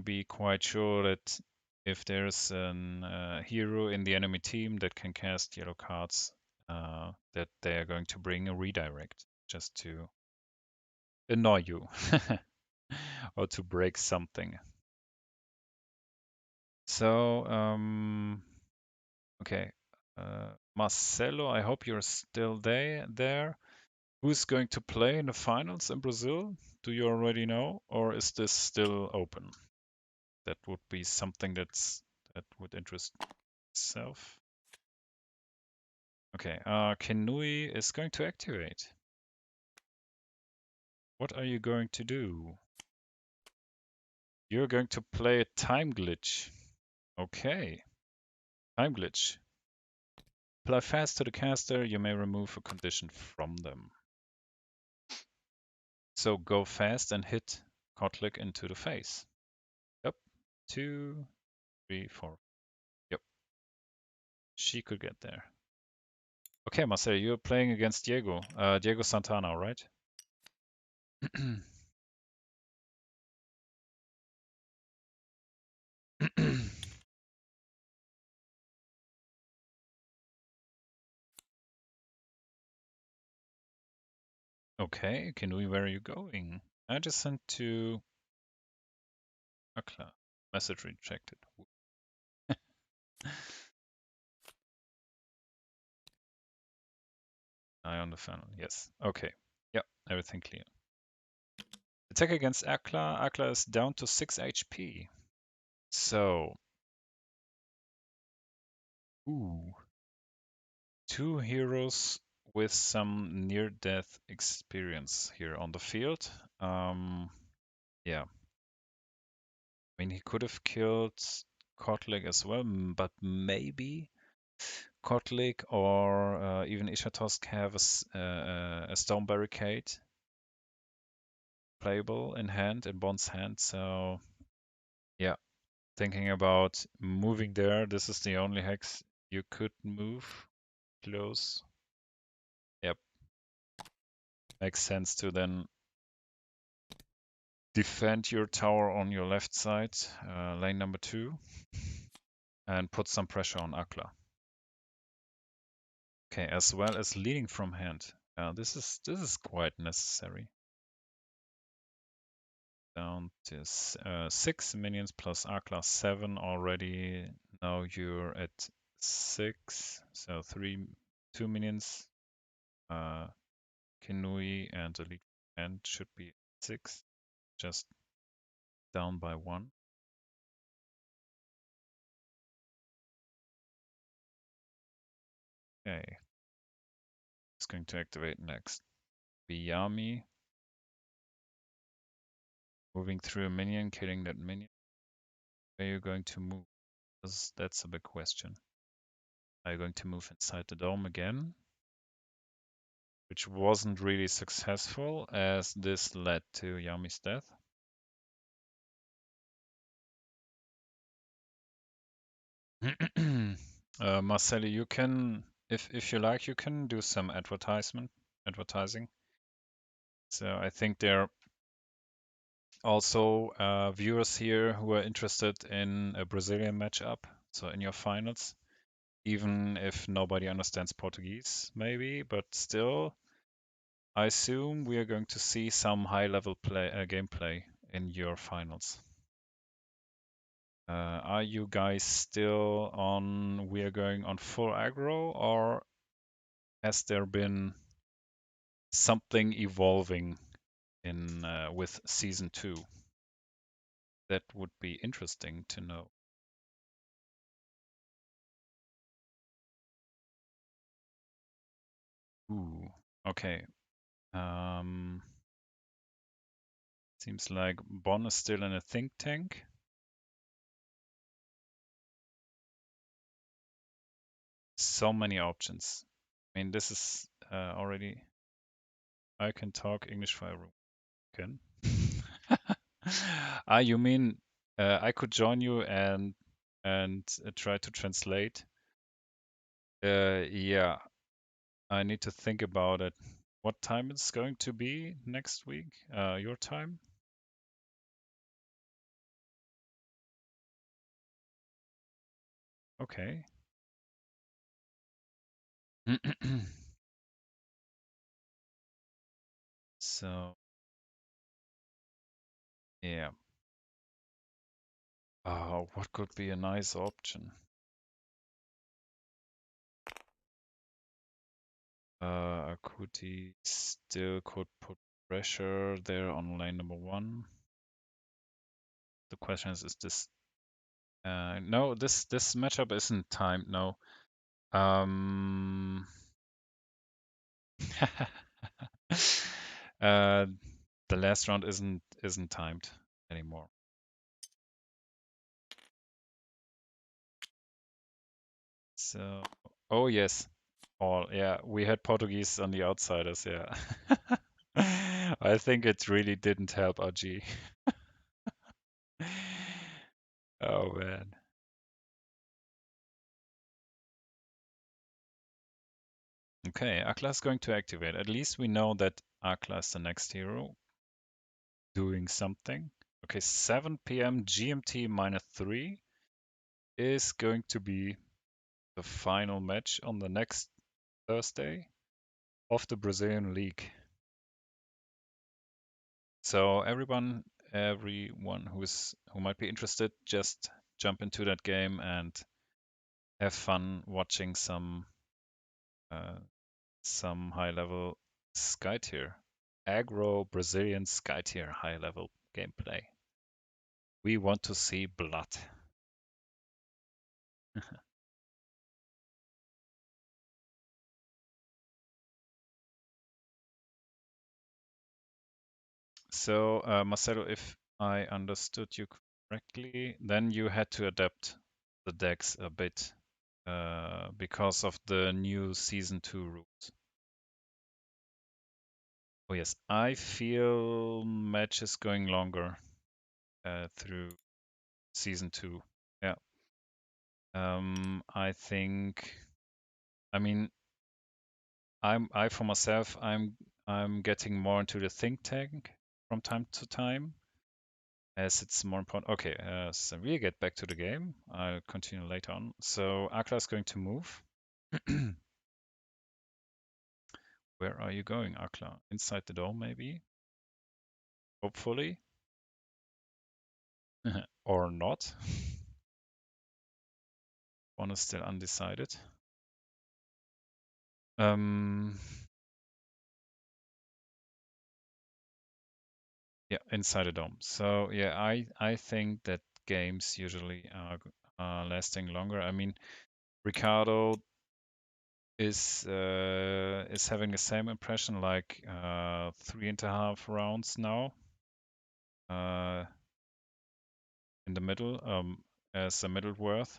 be quite sure that if there's a hero in the enemy team that can cast yellow cards, that they are going to bring a redirect just to annoy you or to break something. So, okay. Marcelo, I hope you're still there. Who's going to play in the finals in Brazil? Do you already know, or is this still open? That would be something that would interest itself. Okay, Kenui is going to activate. What are you going to do? You're going to play a time glitch. Okay, time glitch. Apply fast to the caster, you may remove a condition from them. So go fast and hit Kotlik into the face. Yep, 2, 3, 4. Yep, she could get there. Okay, Marcel, you're playing against Diego. Diego Santana, right? Okay, Kinui, where are you going? I just sent to Akla. Message rejected. Eye on the funnel. Yes. Okay. Yep. Everything clear. Attack against Akla. Akla is down to 6 HP. So, ooh, 2 heroes with some near-death experience here on the field. Yeah. I mean, he could have killed Kotlik as well, but maybe Kotlik or even Ishatosk have a stone barricade playable in hand, in Bond's hand. So yeah, thinking about moving there, this is the only hex you could move close. Yep, makes sense to then defend your tower on your left side, lane number 2, and put some pressure on Akla. Okay, as well as leading from hand. This is quite necessary. Down to 6 minions plus Akla 7 already. Now you're at 6, so 2 minions. Kinui and the lead hand should be 6, just down by 1. Okay, it's going to activate next. Biyami, moving through a minion, killing that minion. Where are you going to move? That's a big question. Are you going to move inside the dome again? Which wasn't really successful as this led to Yami's death. Marceli, you can, if you like, you can do some advertising. So I think there are also viewers here who are interested in a Brazilian matchup. So in your finals, even if nobody understands Portuguese, maybe, but still, I assume we are going to see some high-level gameplay in your finals. Are you guys still on, we are going on full aggro, or has there been something evolving in with season 2? That would be interesting to know. Ooh, okay. Seems like Bonn is still in a think tank. So many options. I mean, this is already. I can talk English for everyone. Can. Ah, you mean I could join you and try to translate? Yeah, I need to think about it. What time it's going to be next week? Your time? Okay. So, yeah. What could be a nice option? Akuti still could put pressure there on lane number 1. The question is this? No, this matchup isn't timed. No. Um, uh, the last round isn't timed anymore. So, oh yes, all yeah, we had Portuguese on the outsiders. Yeah, I think it really didn't help RG. Oh man. Okay, Akla is going to activate. At least we know that Akla is the next hero doing something. Okay, 7 p.m. GMT -3 is going to be the final match on the next Thursday of the Brazilian League. So everyone who might be interested, just jump into that game and have fun watching uh, some high-level Skytear, aggro Brazilian Skytear high-level gameplay. We want to see blood. So, Marcelo, if I understood you correctly, then you had to adapt the decks a bit because of the new Season 2 rules. Oh yes, I feel matches going longer through Season 2. Yeah. I think, I mean, I for myself, I'm getting more into the think tank from time to time as it's more important. Okay, so we get back to the game. I'll continue later on. So Akla is going to move. Where are you going, Akla? Inside the dome, maybe? Hopefully. Or not. One is still undecided. Um, yeah, inside a dome. So yeah, I think that games usually are lasting longer. I mean, Ricardo is having the same impression, like 3.5 rounds now uh, in the middle as a Middleworth.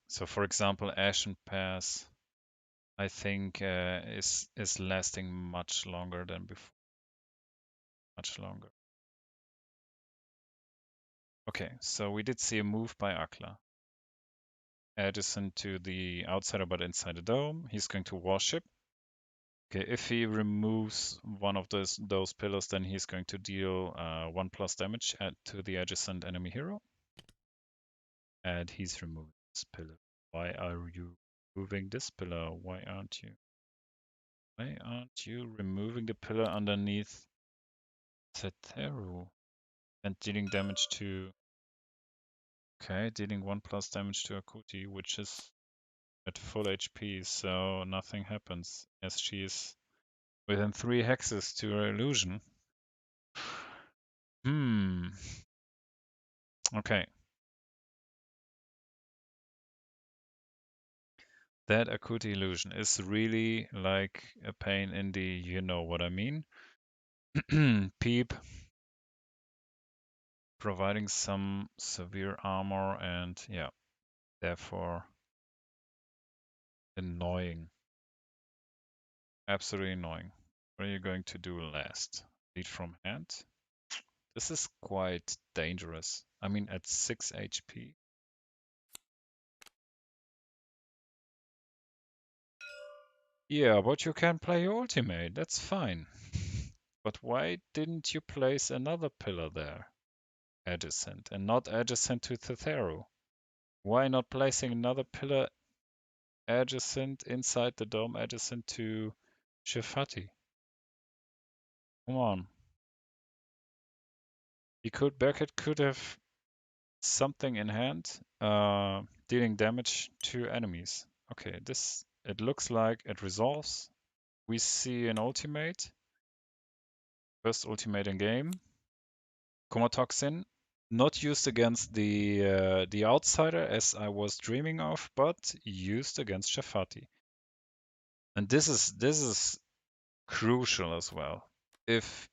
So, for example, Ashen Pass, I think is lasting much longer than before, much longer. Okay, so we did see a move by Akla. Adjacent to the outsider, but inside the dome. He's going to warship. Okay, if he removes one of those pillars, then he's going to deal 1+ damage to the adjacent enemy hero. And he's removed this pillar. Why are you moving this pillar? Why aren't you? Why aren't you removing the pillar underneath Teteru and dealing damage to... Okay, dealing 1+ damage to Akuti, which is at full HP, so nothing happens as she is within 3 hexes to her illusion. Okay. That Akuti illusion is really like a pain in the, you know what I mean. Peep providing some severe armor and yeah, therefore annoying. Absolutely annoying. What are you going to do last? Lead from hand? This is quite dangerous. I mean, at 6 HP. Yeah, but you can play your ultimate. That's fine. But why didn't you place another pillar there? Adjacent, and not adjacent to Tetheru? Why not placing another pillar adjacent inside the dome, adjacent to Shefati? Come on. Bearcat could have something in hand, dealing damage to enemies. Okay, it looks like it resolves. We see an ultimate. First ultimate in game. Toxin, not used against the outsider as I was dreaming of, but used against Shafati. And this is crucial as well. If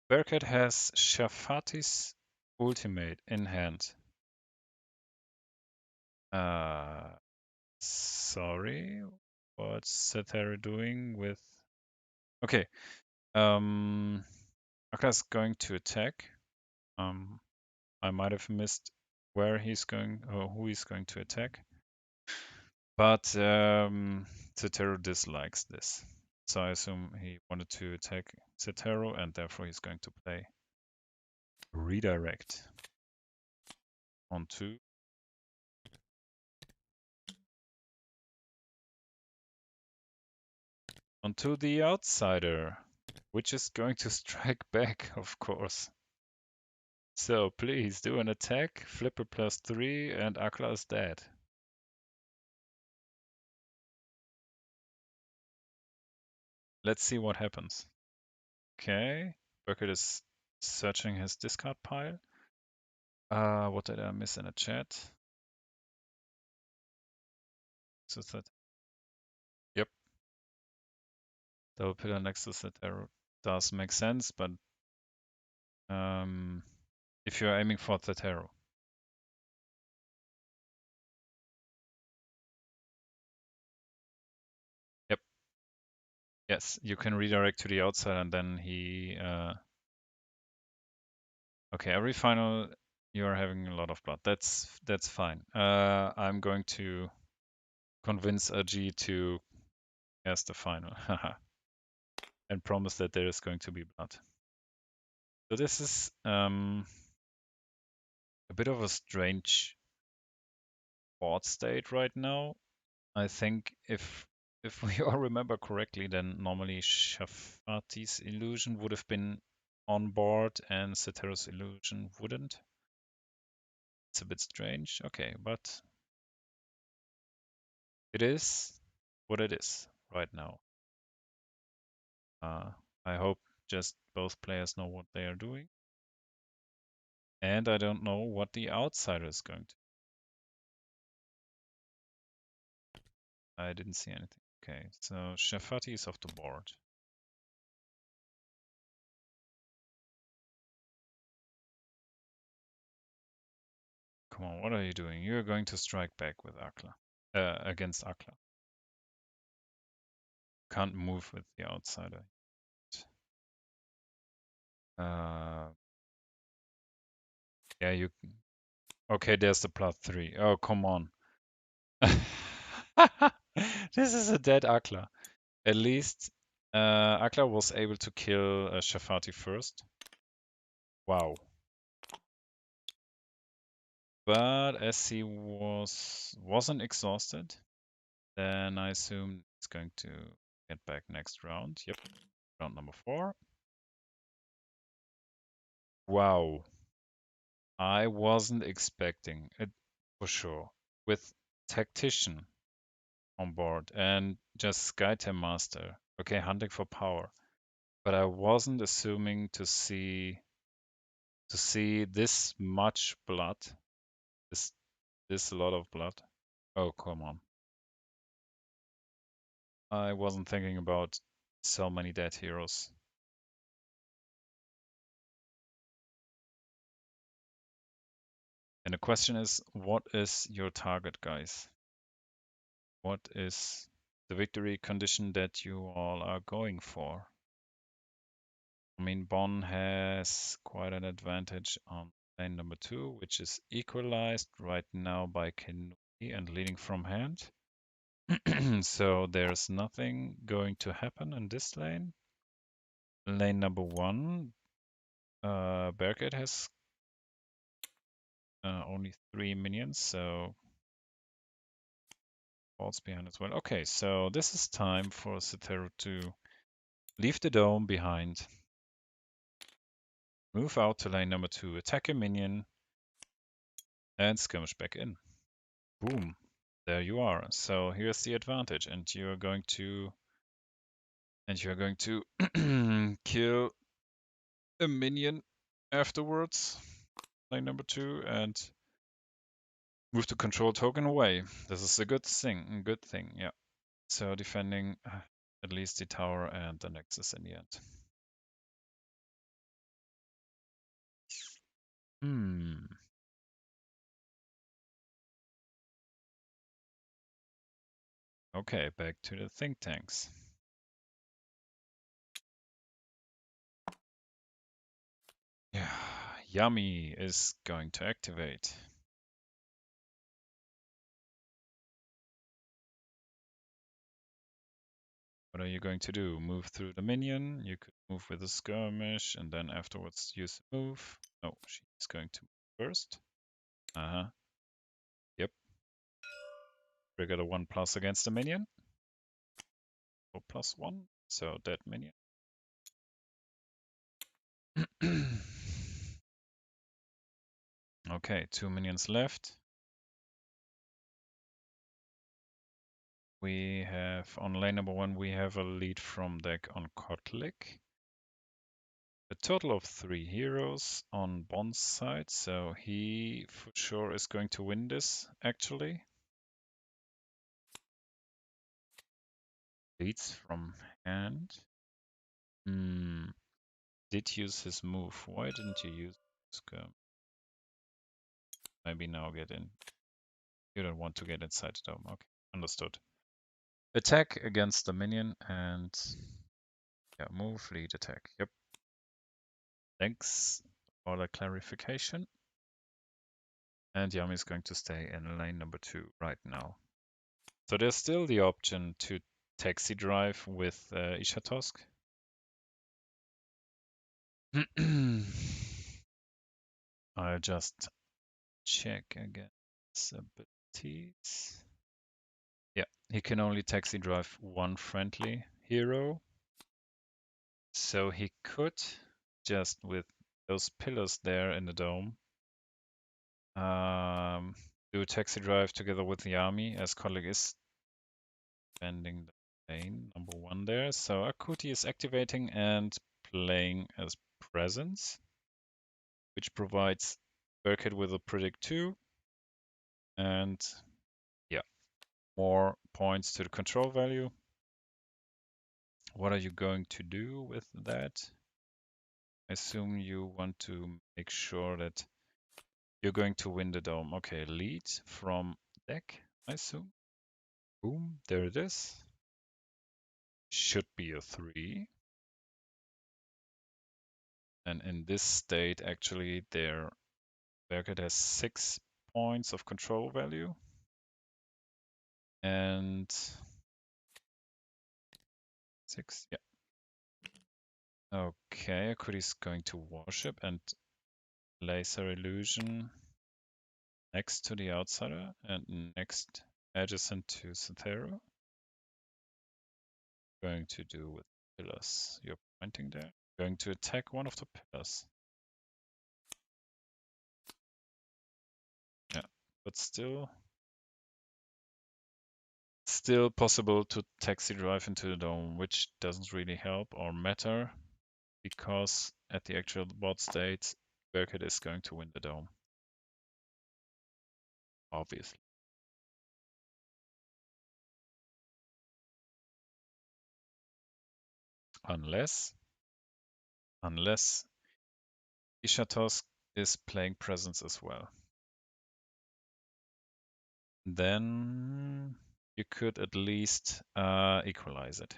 Bearcat has Shafati's ultimate in hand, sorry, what's Cetera doing with? Okay, Aka's going to attack. I might have missed where he's going or who he's going to attack. But Cetero dislikes this. So I assume he wanted to attack Cetero and therefore he's going to play Redirect onto the outsider, which is going to strike back, of course. So please do an attack, Flipper +3, and Akla is dead. Let's see what happens. Okay, Bearcat is searching his discard pile. What did I miss in the chat? So that, yep. Double pillar next to Cetero does make sense, but if you're aiming for Cetero. Yep. Yes, you can redirect to the outside and then he okay, every final you're having a lot of blood. That's fine. I'm going to convince AG to cast the final. And promise that there is going to be blood. So this is a bit of a strange board state right now. I think if we all remember correctly, then normally Shafati's illusion would have been on board and Cetero's illusion wouldn't. It's a bit strange. Okay, but it is what it is right now. I hope just both players know what they are doing. And I don't know what the outsider is going to. I didn't see anything. Okay, so Shafati is off the board. Come on, what are you doing? You're going to strike back with Akla. Against Akla. Can't move with the outsider. Yeah, you... Okay, there's the +3. Oh, come on. This is a dead Akla. At least Akla was able to kill Shafati first. Wow. But as he wasn't exhausted, Then I assume it's going to get back next round. Yep, round number 4. Wow. I wasn't expecting it for sure. With Tactician on board and just Skytear Master. Okay, hunting for power. But I wasn't assuming to see this much blood. This lot of blood. Oh, come on. I wasn't thinking about so many dead heroes. And the question is, what is your target, guys? What is the victory condition that you all are going for? I mean, Bonne has quite an advantage on lane number 2, which is equalized right now by Kenui and leading from hand. So there's nothing going to happen in this lane. Lane number 1, Bearcat has only 3 minions, so falls behind as well. Okay, so this is time for Sotero to leave the dome behind. Move out to lane number 2, attack a minion, and skirmish back in. Boom. There you are. So here's the advantage, and you're going to kill a minion afterwards, lane number 2, and move the control token away. This is a good thing, yeah. So defending at least the tower and the nexus in the end. Okay, back to the think tanks. Yeah, Yummy is going to activate. What are you going to do? Move through the minion? You could move with a skirmish and then afterwards use a move. No, she's going to move first. Yep. Trigger the 1+ against the minion. Or +1. So dead minion. Okay, 2 minions left. We have, on lane number 1, we have a lead from deck on Kotlik. A total of 3 heroes on Bonne's side, so he for sure is going to win this, actually. Leads from hand. Did use his move. Why didn't you use skirm? Maybe now get in. You don't want to get inside the dome. Okay, understood. Attack against the minion and yeah, move, lead, attack. Yep. Thanks for the clarification. And Yami is going to stay in lane number 2 right now. So there's still the option to taxi drive with Ishatosk. I'll just check again his abilities. Yeah, he can only taxi drive 1 friendly hero. So he could just, with those pillars there in the dome, do a taxi drive together with the army, as colleague is defending the lane number 1 there. So Akuti is activating and playing as presence, which provides Bearcat with a predict 2 and yeah, more points to the control value. What are you going to do with that? I assume you want to make sure that you're going to win the dome. Okay, lead from deck, I assume. Boom, there it is. Should be a 3. And in this state, actually, their Bearcat has 6 points of control value. And 6, yeah. Okay, Akuti's going to worship and laser illusion next to the outsider and next adjacent to Sotero. going to do with pillars? You're pointing there. Going to attack one of the pillars. Yeah, but still possible to taxi drive into the dome, which doesn't really help or matter because at the actual board state, Bearcat is going to win the dome. Obviously. Unless Ishatos is playing presence as well. Then you could at least equalize it.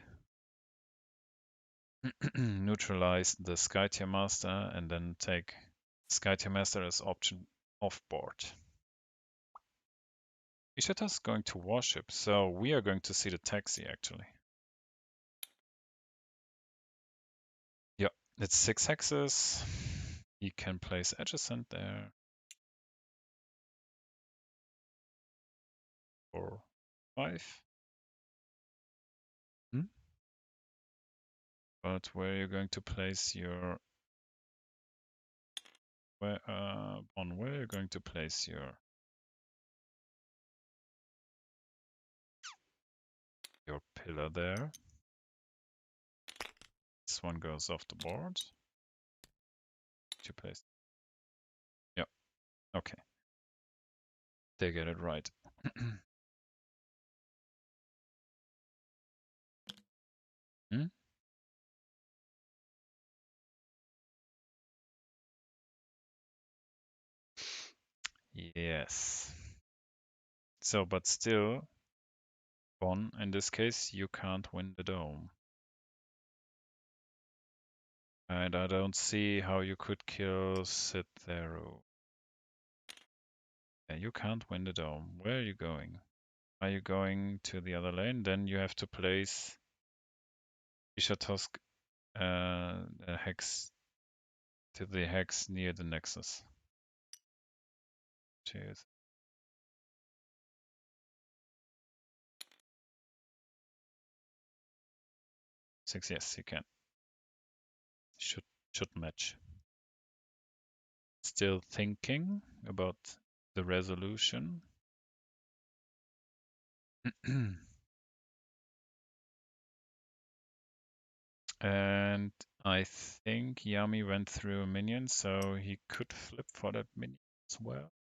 Neutralize the Skytear Master and then take Skytear Master as option off board. Ishatas is going to warship, so we are going to see the taxi actually. Yep, it's 6 hexes. He can place adjacent there. 4, 5. But where are you going to place your where are you going to place your pillar there? This one goes off the board. You place. Yep. Okay. They get it right. Hmm? Yes. So, but still, Bonne, in this case, you can't win the dome. And I don't see how you could kill Cytheru. Yeah, you can't win the dome. Where are you going? Are you going to the other lane? Then you have to place Ishatosk a hex to the hex near the nexus. Cheers. Six, yes, you can. Should match. Still thinking about the resolution. And I think Yami went through a minion, so he could flip for that minion as well.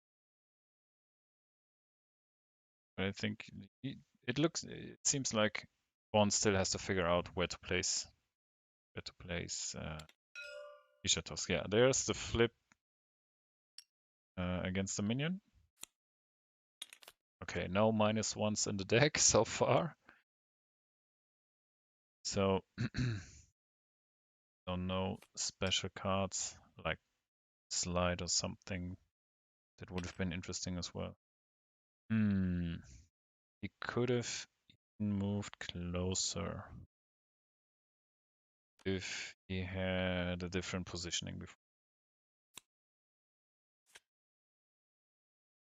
But I think it seems like Bonne still has to figure out where to place Ishatos. Yeah, there's the flip against the minion. Okay, no -1s in the deck so far. So, no special cards like slide or something that would have been interesting as well. He could have moved closer if he had a different positioning before.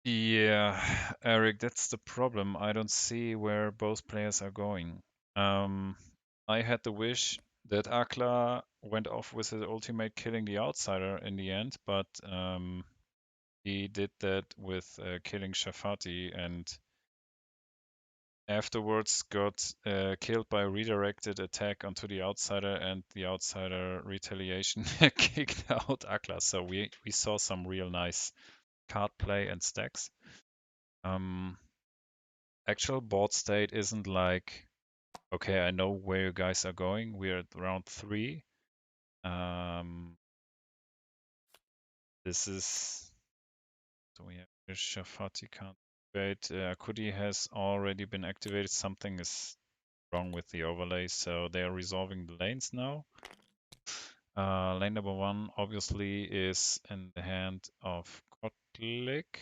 Yeah, Eric, that's the problem. I don't see where both players are going. I had the wish that Akla went off with his ultimate killing the outsider in the end, but he did that with killing Shafati and afterwards got killed by a redirected attack onto the outsider, and the outsider retaliation kicked out Akla. So we saw some real nice card play and stacks. Actual board state isn't like, okay, I know where you guys are going. We're at round 3. This is, so we have Shafati can't activate. Kudi has already been activated. Something is wrong with the overlay, so they are resolving the lanes now. Lane number 1 obviously is in the hand of Kotlik.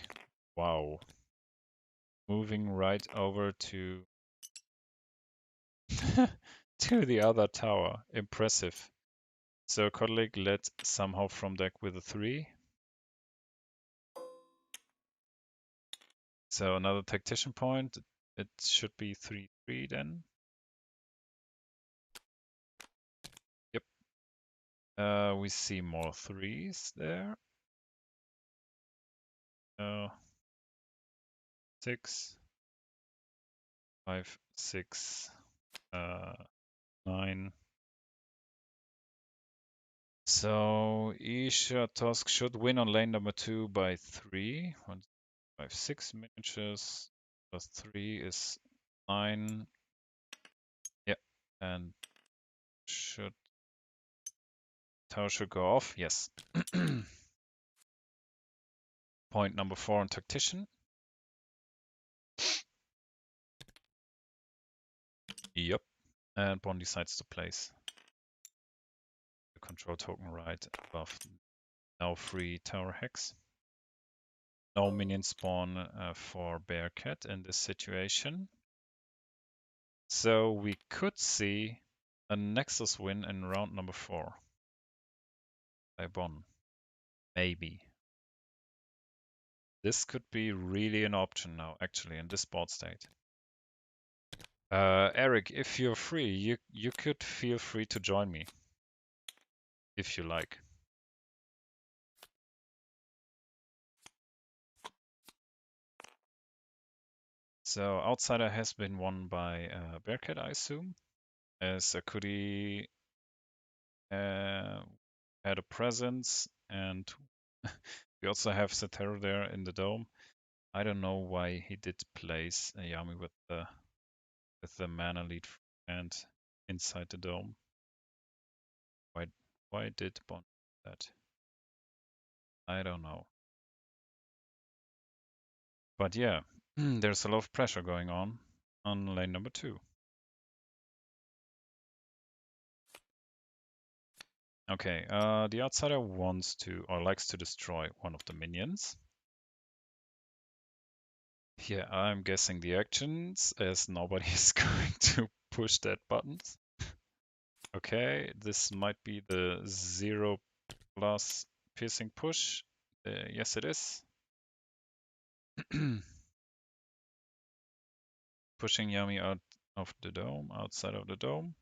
Wow. Moving right over to to the other tower. Impressive. So Kotlik led somehow from deck with a 3. So another tactician point. It should be 3-3 then. We see more 3s there. 6, 5, 6, 9. So Isha Tosk should win on lane number 2 by 3. 1, 5, 6 miniatures plus 3 is 9. Yeah, and tower should go off. Yes. Point number 4 on tactician. Yep. And Bonne decides to place the control token right above now free tower hex. No minion spawn for Bearcat in this situation. So we could see a Nexus win in round number 4 by Bonne. Maybe. This could be really an option now, actually, in this board state. Eric, if you're free, you could feel free to join me, if you like. So Outsider has been won by Bearcat, I assume, as Sakudi had a presence, and we also have Satero there in the dome. I don't know why he did place Yami with the mana lead and inside the dome. Why did Bonne do that? I don't know. But yeah, there's a lot of pressure going on lane number 2. Okay, the Outsider wants to or likes to destroy one of the minions. Yeah, I'm guessing the actions as nobody is going to push that buttons. Okay, this might be the 0+ piercing push. Yes, it is. Pushing Yami out of the dome, outside of the dome.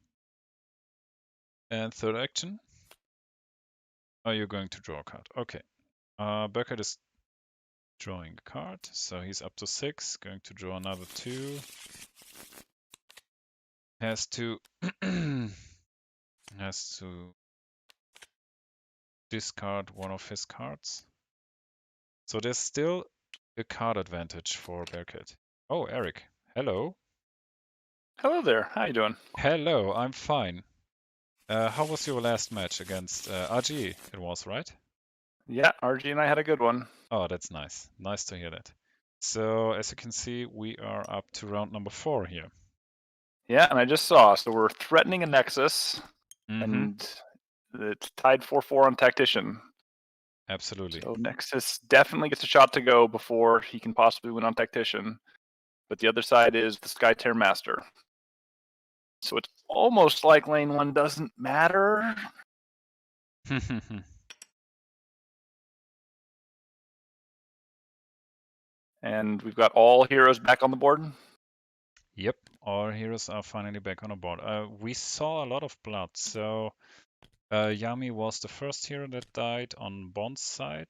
And third action. Oh, you're going to draw a card. Okay. Bearcat is drawing a card, so he's up to 6, going to draw another 2. Has to discard one of his cards. So there's still a card advantage for Bearcat. Oh, Eric. Hello. Hello there. How you doing? Hello, I'm fine. How was your last match against RG? It was, right? Yeah, RG and I had a good one. Oh, that's nice. Nice to hear that. So as you can see, we are up to round number 4 here. Yeah, and I just saw. So we're threatening a Nexus, and it's tied 4-4 on Tactician. Absolutely. So Nexus definitely gets a shot to go before he can possibly win on Tactician. But the other side is the Skytear Master. So it's almost like lane 1 doesn't matter. And we've got all heroes back on the board. Yep, all heroes are finally back on the board. We saw a lot of blood, so Yami was the first hero that died on Bonne's side.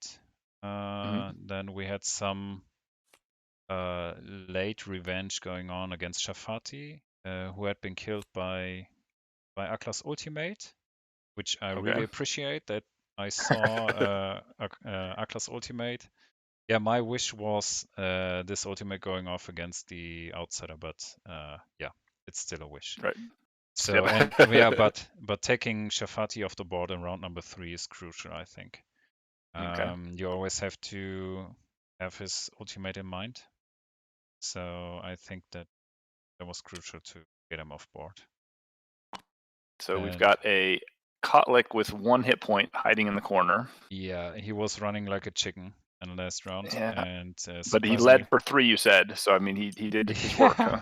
Then we had some late revenge going on against Shafati, who had been killed by Akla's ultimate, which I really appreciate that I saw Akla's ultimate. Yeah, my wish was this ultimate going off against the Outsider, but yeah, it's still a wish. Right. So yeah, but taking Shafati off the board in round number 3 is crucial, I think. You always have to have his ultimate in mind. So I think that was crucial to get him off board. So we've got a Kotlik with 1 hit point hiding in the corner. Yeah, he was running like a chicken in the last round. Yeah. And but he led for 3, you said. So I mean, he did his work. Huh?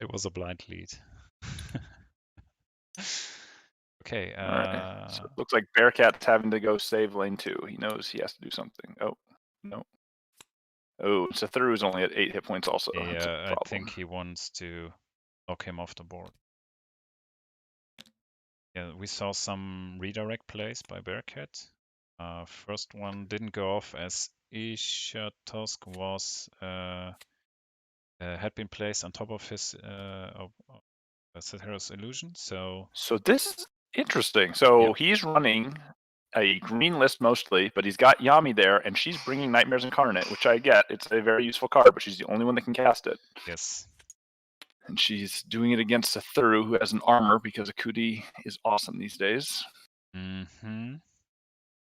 It was a blind lead. Okay. All right. So it looks like Bearcat's having to go save lane 2. He knows he has to do something. Oh, no. Oh, Satharu is only at 8 hit points also. Yeah, I think he wants to knock him off the board. Yeah, we saw some redirect plays by Bearcat. First one didn't go off as Ishatosk was had been placed on top of his of Sethera's illusion. So this is interesting. So yep. he's running a green list mostly, but he's got Yami there, and she's bringing Nightmares Incarnate, which I get. It's a very useful card, but she's the only one that can cast it. Yes. And she's doing it against a Thuru who has an armor because Akudi is awesome these days. Mm-hmm.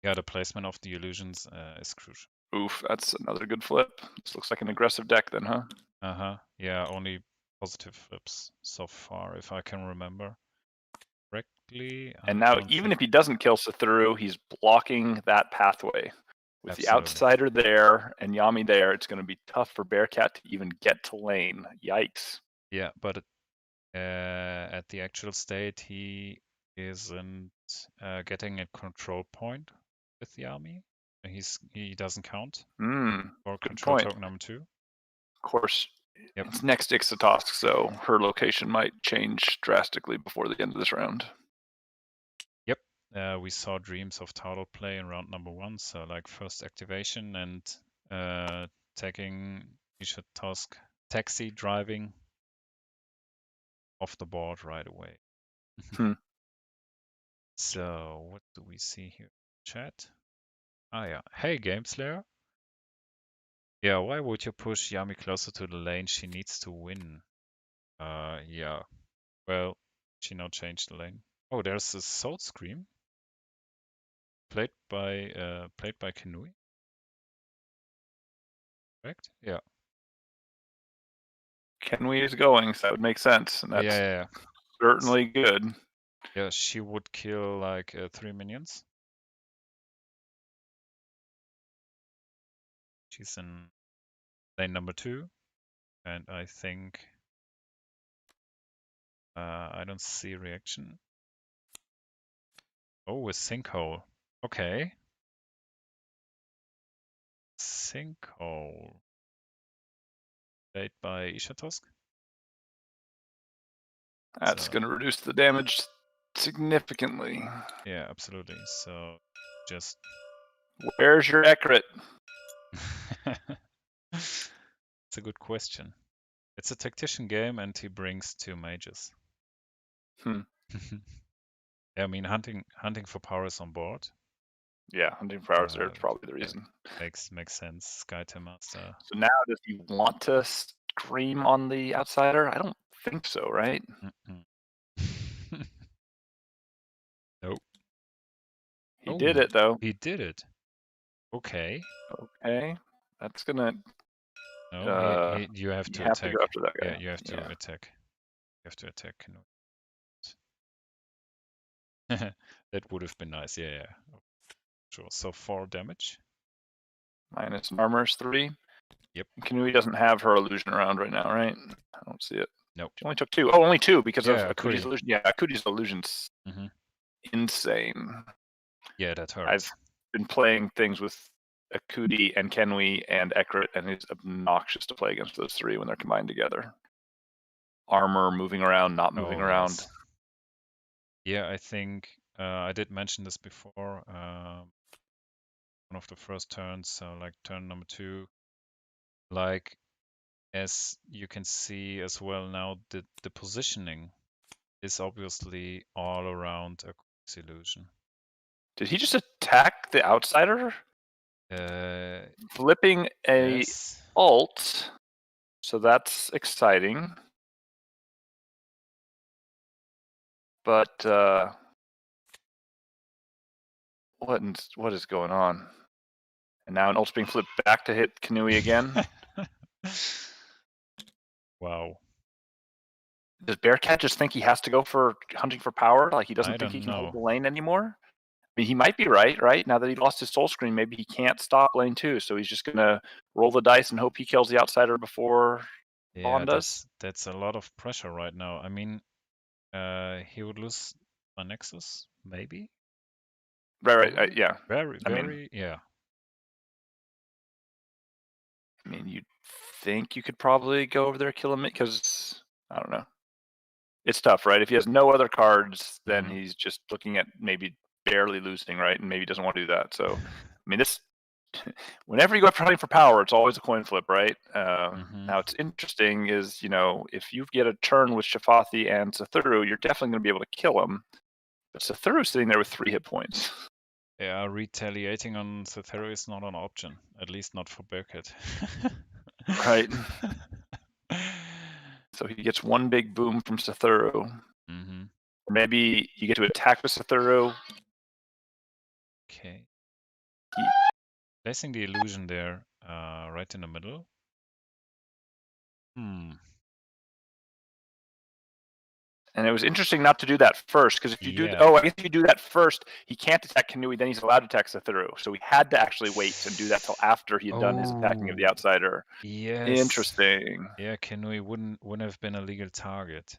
Yeah, the placement of the illusions is crucial. Oof, that's another good flip. This looks like an aggressive deck then, huh? Uh-huh. Yeah, only positive flips so far, if I can remember correctly. And now, even if he doesn't kill Sethuru, he's blocking that pathway. With the outsider there and Yami there, it's going to be tough for Bearcat to even get to lane. Yikes. Yeah, but at the actual state, he isn't getting a control point with the army. He doesn't count for control point. token number 2. Of course, Yep. it's next Ixatosk, so her location might change drastically before the end of this round. Yep. We saw Dreams of Turtle play in round number 1, so like first activation and taking Ishatosk taxi driving off the board right away. So what do we see here? Chat. Ah yeah. Hey Game Slayer. Yeah, why would you push Yami closer to the lane? She needs to win. Yeah. Well, she now changed the lane. Oh, there's a Soul Scream. Played by Kenui. Correct? Yeah. Kenui is going, so that would make sense. And that's yeah. certainly good. Yeah, she would kill like 3 minions. She's in lane number 2. And I think I don't see reaction. Oh, a sinkhole. Okay. Sinkhole. Played by Ishatosk. That's going to reduce the damage significantly. Yeah, absolutely. So just where's your accurate? It's a good question. It's a tactician game, and he brings 2 mages. Yeah, I mean, hunting for power is on board. Yeah, hunting for hours there is probably the reason. Makes sense. Skytear Master. So now, does he want to scream on the outsider? I don't think so, right? Nope. He did it though. He did it. Okay. Okay, that's gonna. No, you have to attack. To go after that guy. Yeah, you have to attack. You have to attack. That would have been nice. Yeah. Sure. So 4 damage. Minus armor's 3. Yep. Kenui doesn't have her illusion around right now, right? I don't see it. Nope. She only took 2. Oh, only 2 because of Akudi's illusion. Yeah, Akudi's illusion's insane. Yeah, that hurts. I've been playing things with Akudi and Kenui and Ekrit, and it's obnoxious to play against those 3 when they're combined together. Armor moving around, not moving around. Yes. Yeah, I think I did mention this before. One of the first turns, so like turn number 2, like as you can see as well now, the positioning is obviously all around a illusion. Did he just attack the outsider? Flipping a ult, so that's exciting. But what is going on? And now an ult's being flipped back to hit Kenui again. Wow. Does Bearcat just think he has to go for hunting for power? Like he doesn't think he can know. hold the lane anymore? I mean, he might be right? Now that he lost his soul screen, maybe he can't stop lane 2, so he's just gonna roll the dice and hope he kills the outsider before Bonne does? That's a lot of pressure right now. I mean, he would lose my Nexus, maybe? Right, yeah. Yeah. I mean, you'd think you could probably go over there, kill him, because, I don't know. it's tough, right? If he has no other cards, then Mhm. he's just looking at maybe barely losing, right? And maybe doesn't want to do that. So, I mean, this whenever you go after hunting for power, it's always a coin flip, right? Mhm. Now, what's interesting is, if you get a turn with Shafathi and Sathuru, you're definitely going to be able to kill him. But Sathuru's sitting there with 3 hit points. Yeah, retaliating on Sathero is not an option, at least not for Bearcat. Right. So he gets one big boom from Sathuru. Mm-hmm. Maybe you get to attack with Sathuru. Okay. Placing the illusion there, right in the middle. And it was interesting not to do that first, because if you do, Yeah. I guess if you do that first, he can't attack Kanui, then he's allowed to attack Sathuru. So we had to actually wait and do that till after he had done his attacking of the outsider. Yes. Interesting. Yeah, Kanui wouldn't have been a legal target.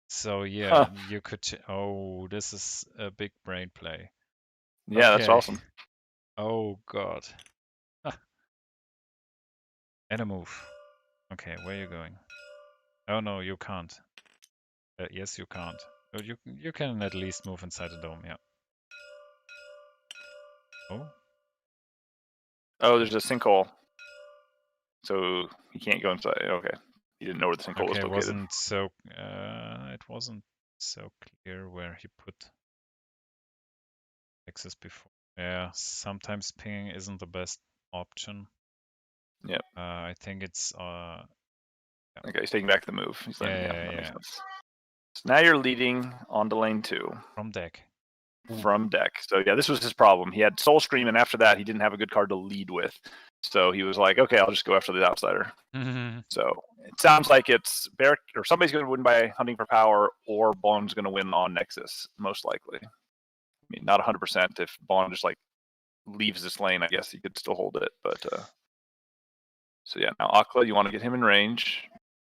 So yeah, Huh. you could. Oh, this is a big brain play. Yeah, that's Okay. awesome. Oh God. And a move. Okay, where are you going? Oh no, you can't. Yes, you can't. Oh, you can at least move inside the dome. Yeah. Oh. Oh, there's a sinkhole. So he can't go inside. Okay. He didn't know where the sinkhole was Okay, located. it wasn't so clear where he put X's before. Yeah, sometimes pinging isn't the best option. Yep. I think it's Okay, he's taking back the move. He's letting, that makes yeah. sense. So now you're leading onto lane 2. From deck. From deck. So yeah, this was his problem. He had Soul Scream, and after that, he didn't have a good card to lead with. So he was like, okay, I'll just go after the outsider. So it sounds like it's Bear, or somebody's going to win by hunting for power, or Bonne's going to win on Nexus, most likely. I mean, not 100%. If Bonne just like leaves this lane, I guess he could still hold it. But so yeah, now Akla, you want to get him in range,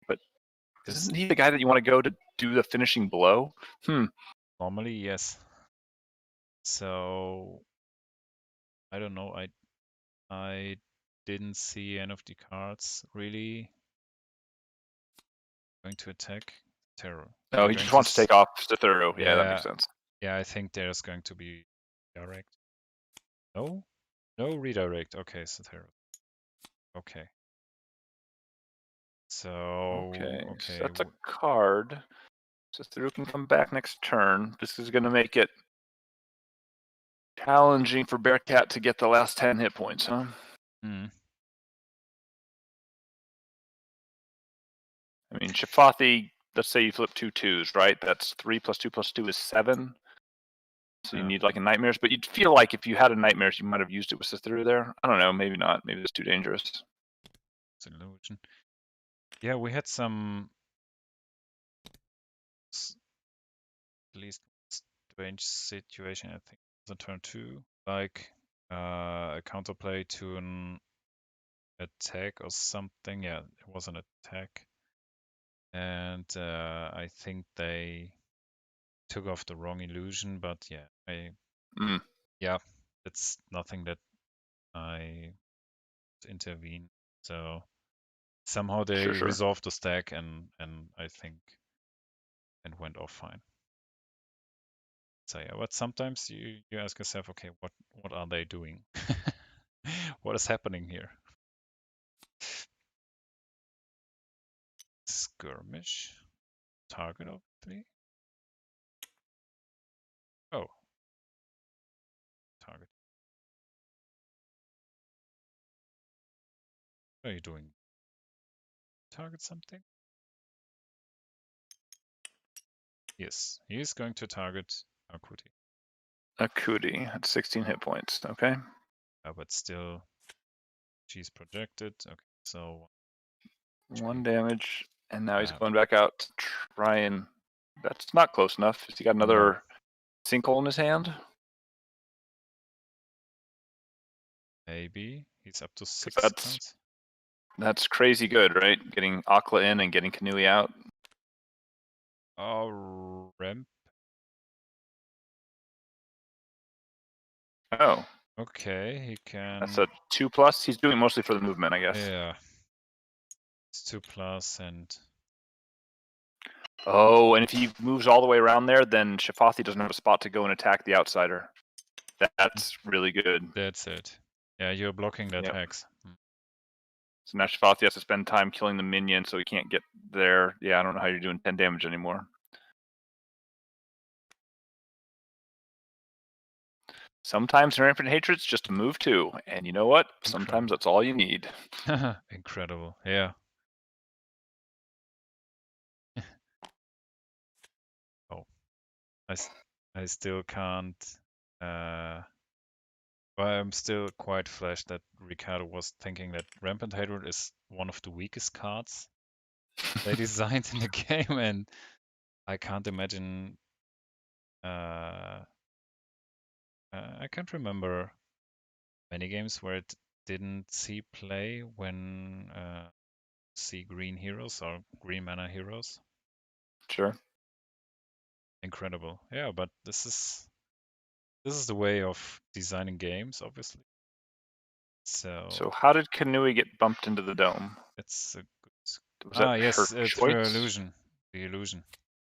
but isn't he the guy that you want to go to do the finishing blow? Normally, yes. So I don't know. I didn't see any of the cards really going to attack terror. No, he just wants to take off Sathuru. Yeah, that makes sense. Yeah, I think there's going to be direct. No, no redirect. Okay, so terror. Okay. So Okay, so that's a card. Sathuru can come back next turn. This is going to make it challenging for Bearcat to get the last 10 hit points, huh? Hmm. I mean, Shafathi, let's say you flip 2 2s, right? That's 3 plus 2 plus 2 is 7. So you need like a Nightmares, but you'd feel like if you had a Nightmares, you might have used it with Sathuru there. I don't know, maybe not. Maybe it's too dangerous. It's an illusion. Yeah, we had some at least strange situation, I think, on turn 2, like a counterplay to an attack or something. Yeah, it was an attack. And I think they took off the wrong illusion, but yeah, yeah, it's nothing that I intervene. So somehow they resolved the stack, and I think it went off fine. So yeah, but sometimes you ask yourself, okay, what are they doing? What is happening here? Skirmish target, obviously. Oh, target. What are you doing? Target something? Yes, he is going to target Akuti. Akuti at 16 hit points. Okay. But still, she's projected. Okay, so 1 damage, and now he's going back out to try and. That's not close enough. Has he got another sinkhole in his hand? Maybe he's up to 6 points. That's crazy good, right? Getting Akla in and getting Kanui out. Oh, ramp. Oh. Okay, he can. That's a 2+. He's doing mostly for the movement, I guess. Yeah. It's 2+, and Oh, and if he moves all the way around there, then Shafathi doesn't have a spot to go and attack the outsider. That's really good. That's it. Yeah, you're blocking that Yep. hex. So now Shafathi has to spend time killing the minion, so he can't get there. Yeah, I don't know how you're doing 10 damage anymore. Sometimes Rampant Hatred's just a move too, and you know what? Sometimes that's all you need. Incredible, yeah. Oh, I still can't. Well, I'm still quite flashed that Ricardo was thinking that Rampant Hatred is one of the weakest cards they designed in the game, and I can't imagine. I can't remember many games where it didn't see play when see green heroes or green mana heroes. Sure. Incredible, yeah. But this is the way of designing games, obviously. So how did Kanui get bumped into the dome? It's a good. Was that Yes, her through choice? illusion. The illusion.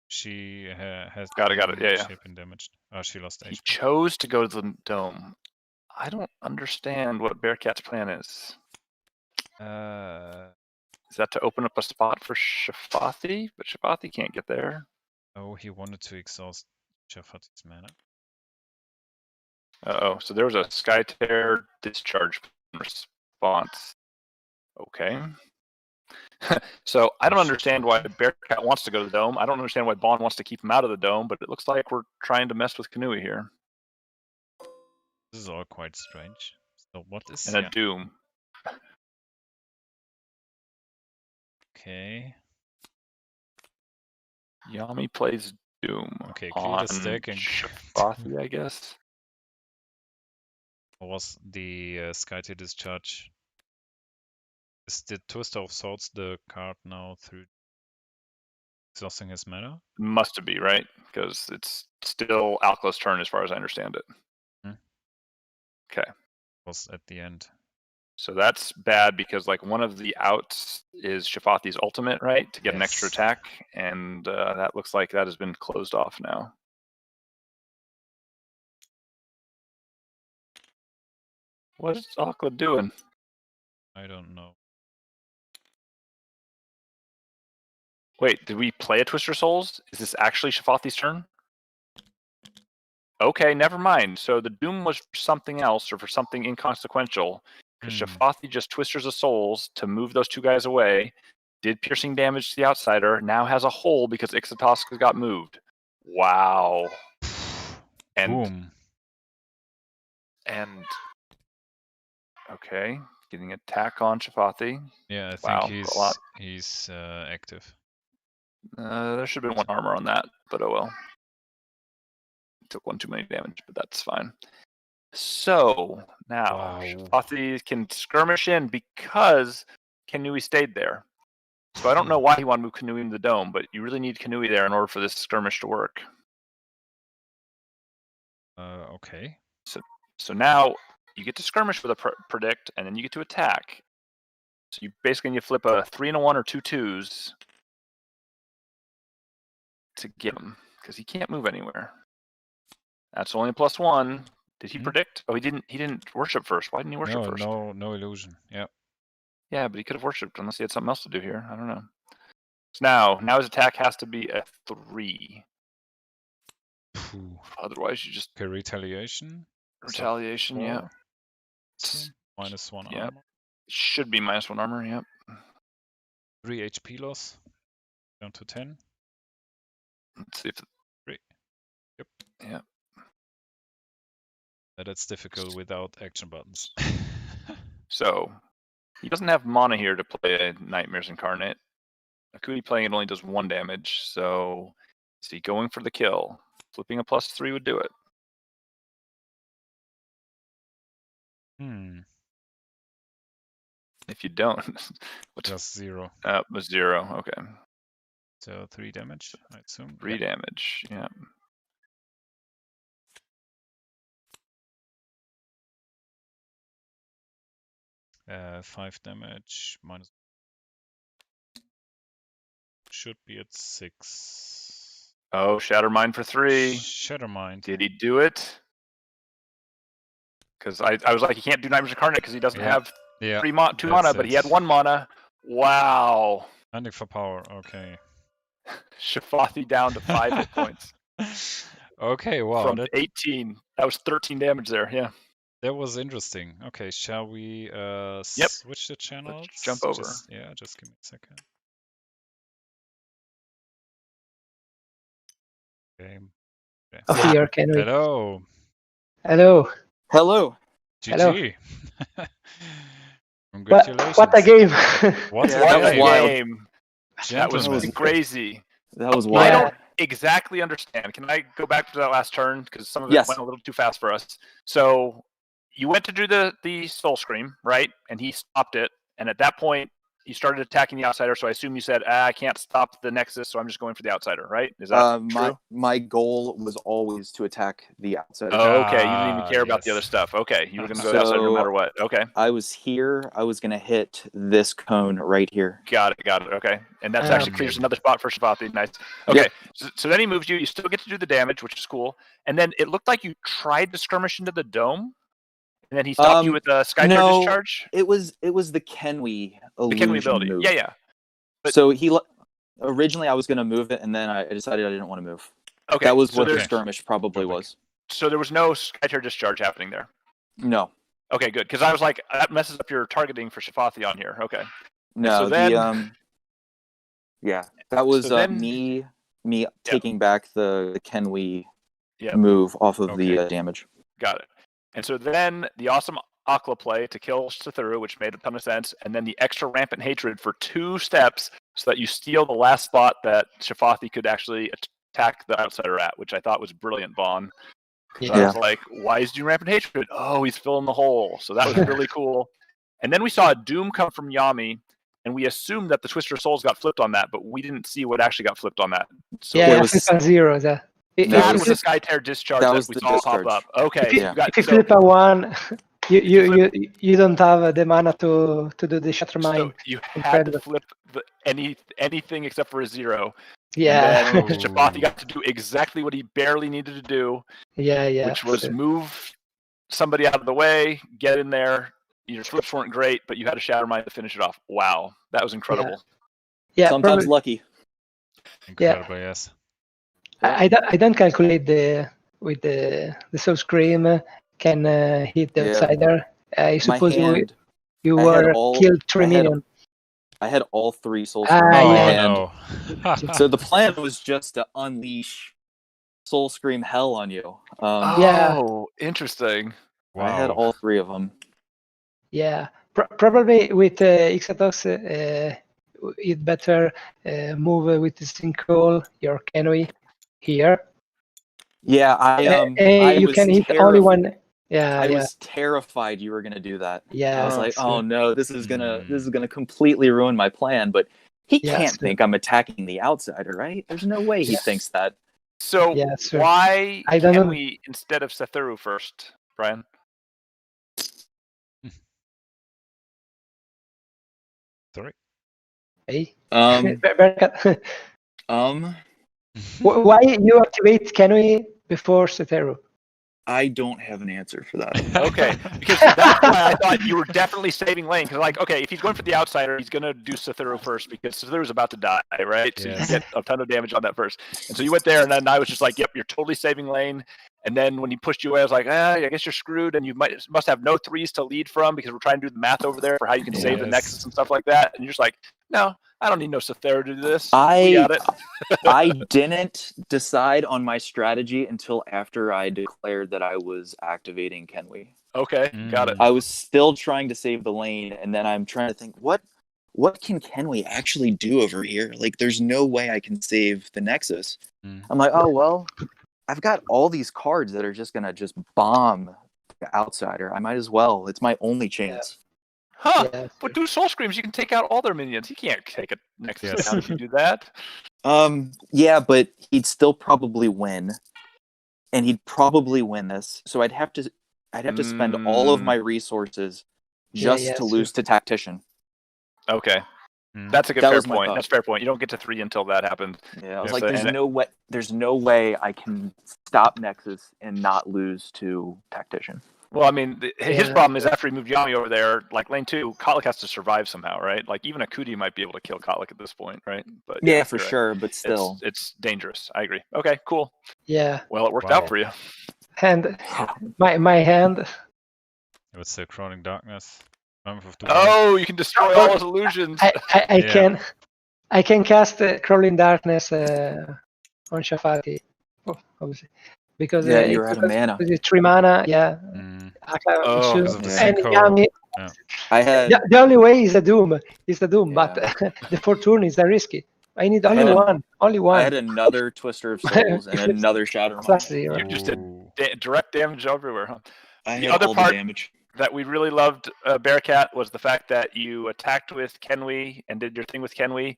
She has Got it. Yeah, yeah. she had been damaged. Oh, she lost He HP. chose to go to the dome. I don't understand what Bearcat's plan is. Is that to open up a spot for Shafathi? But Shafathi can't get there. Oh, he wanted to exhaust Jafati's mana. Uh-oh, so there was a Skytear discharge response. Okay. So I don't understand why Bearcat wants to go to the dome. I don't understand why Bonne wants to keep him out of the dome, but it looks like we're trying to mess with Kanui here. This is all quite strange. So what is And a Doom. Okay. Yami plays Doom Okay, clear on the stack and Shafathi, I guess. what was the Skytear discharge? Is the Twister of Swords the card now through exhausting his mana? Must be, right? Because it's still Alkla's turn as far as I understand it. Okay. Was at the end. So that's bad because like one of the outs is Shafathi's ultimate, right? To get an extra attack. And that looks like that has been closed off now. What is Alkla doing? I don't know. Wait, did we play a Twister Souls? Is this actually Shafathi's turn? Okay, never mind. So the Doom was for something else or for something inconsequential. Because Shafathi just Twisters of Souls to move those two guys away, did piercing damage to the outsider, now has a hole because Ixotasca got moved. Wow. Boom. And okay, getting attack on Shafathi. Yeah, I think he's active. There should have been one armor on that, but oh well. Took one too many damage, but that's fine. So now Shafathi can skirmish in because Kanui stayed there. So I don't know why he wanted to move Kanui into the dome, but you really need Kanui there in order for this skirmish to work. Okay. So now you get to skirmish with a predict, and then you get to attack. So you basically need to flip a 3 and a 1 or 2 2s to get him because he can't move anywhere. That's only a +1. Did he predict? Oh, he didn't. He didn't worship first. Why didn't he worship first? No illusion. Yeah. Yeah, but he could have worshipped unless he had something else to do here. I don't know. So now his attack has to be a 3. Otherwise, you just retaliation. Retaliation, yeah. -1 yeah. armor. Should be -1 armor. Yep. 3 HP loss. Down to 10. Let's see if 3. Yep. Yeah. That's difficult without action buttons. So he doesn't have mana here to play a Nightmares Incarnate. Akudi playing it only does 1 damage, so is he going for the kill? Flipping a +3 would do it. If you don't, just 0. 0. Okay. So 3 damage, I assume. 3 damage. Yeah. -5 damage, should be at 6. Oh, Shattermind for 3. Shattermind. Did he do it? Because I was like, he can't do Nightmares Incarnate because he doesn't have 2 mana, but he had 1 mana. Wow. Hunting for power. Okay. Shafathi down to 5 hit points. Okay, wow. From 18. That was 13 damage there, yeah. That was interesting. Okay, shall we switch the channels? Let's jump over. Just give me a second. Okay. Here, can we? Hello. Hello. Hello. GG. Congratulations. What a game! What a a game! That Gentlemen. was crazy. That was I wild. don't exactly understand. Can I go back to that last turn? Because some of it went a little too fast for us. So you went to do the Soul Scream, right? And he stopped it. And at that point, he started attacking the outsider. So I assume you said, I can't stop the Nexus, so I'm just going for the outsider, right? Is that true? My goal was always to attack the outsider. Oh, okay. You didn't even care about the other stuff. Okay. You were going to go to the outsider no matter what. Okay. I was here. I was going to hit this cone right here. Got it. Okay. And that's actually clears another spot for Shafathi. Nice. Okay. Yep. So then he moves you. You still get to do the damage, which is cool. And then it looked like you tried to skirmish into the dome. And then he stopped you with a Skytear discharge? It was the Kenway illusion ability. move. Yeah. But, so originally I was going to move it, and then I decided I didn't want to move. Okay. That was what the skirmish probably was. So there was no Skytear discharge happening there? No. Okay, good. Because I was like, that messes up your targeting for Shafathi on here. Okay. No, so then, that was me taking back the Kenway Yep. move off of the damage. Got it. And so then the awesome Akla play to kill Sithuru, which made a ton of sense, and then the extra rampant hatred for 2 steps so that you steal the last spot that Shafathi could actually attack the outsider at, which I thought was brilliant, Bonne. Yeah. I was like, why is he doing rampant hatred? Oh, he's filling the hole. So that was really cool. And then we saw a Doom come from Yami, and we assumed that the Twister of Souls got flipped on that, but we didn't see what actually got flipped on that. So it was 0. That was a Skytear discharge that we saw pop up. Okay. If you flip a 1, you don't have the mana to do the Shattermind. So you had to flip anything except for a 0. Yeah. And then Shafathi got to do exactly what he barely needed to do. Yeah. Which was move somebody out of the way, get in there. Your flips weren't great, but you had a Shattermind to finish it off. Wow, that was incredible. Yeah. Sometimes lucky. Incredible, yes. I don't calculate with the Soul Scream can hit the outsider. I suppose you were killed 3 million. I had all 3 Soul Scream in my hand. No. So the plan was just to unleash Soul Scream hell on you. Oh, interesting. Wow. I had all 3 of them. Yeah, probably with Ixatos, it better move with the Sinkhole, your Kenway here. Yeah, you can hit only 1. Yeah, I was terrified you were gonna do that. Yeah, I was like, oh no, this is gonna completely ruin my plan. But he can't think I'm attacking the outsider, right? There's no way he thinks that. So why can we instead of Sithuru first, Brian? Sorry. Hey. Why you activate Kenway before Sithuru? I don't have an answer for that. Okay, because that's why I thought you were definitely saving lane. Because okay, if he's going for the outsider, he's going to do Sithuru first because Sithuru's about to die, right? So you get a ton of damage on that first. And so you went there, and then I was just like, yep, you're totally saving lane. And then when he pushed you away, I was like, I guess you're screwed, and you must have no 3s to lead from because we're trying to do the math over there for how you can save the Nexus and stuff like that. And you're just like, no, I don't need no Sithuru to do this. We got it. I didn't decide on my strategy until after I declared that I was activating Kenway. Okay, got it. I was still trying to save the lane, and then I'm trying to think, what can Kenway actually do over here? Like, there's no way I can save the Nexus. I'm like, oh, well, I've got all these cards that are just going to just bomb the outsider. I might as well. It's my only chance. But do Soul Screams, you can take out all their minions. You can't take a Nexus down if you do that. Yeah, but he'd still probably win. And he'd probably win this. So I'd have to spend all of my resources just to lose to Tactician. Okay. That's a good fair point. That's a fair point. You don't get to 3 until that happens. Yeah, I was like, there's no way I can stop Nexus and not lose to Tactician. Well, I mean, his problem is after he moved Yami over there, like lane 2, Kotlik has to survive somehow, right? Like even a Kuti might be able to kill Kotlik at this point, right? But yeah, for sure, but still, it's dangerous. I agree. Okay, cool. Yeah. Well, it worked out for you. And my hand. What's the Crawling Darkness? Oh, you can destroy all his illusions. I can cast Crawling Darkness on Shafati. Oh, obviously. Because you're out of mana. It's 3 mana, yeah. Because of the Yami, I had the only way is the Doom. But the Fortune is risky. I need only one. I had another Twister of Souls and another Shatter. You just did direct damage everywhere, huh? I the had other all part the damage that we really loved, Bearcat, was the fact that you attacked with Kenwee and did your thing with Kenwee,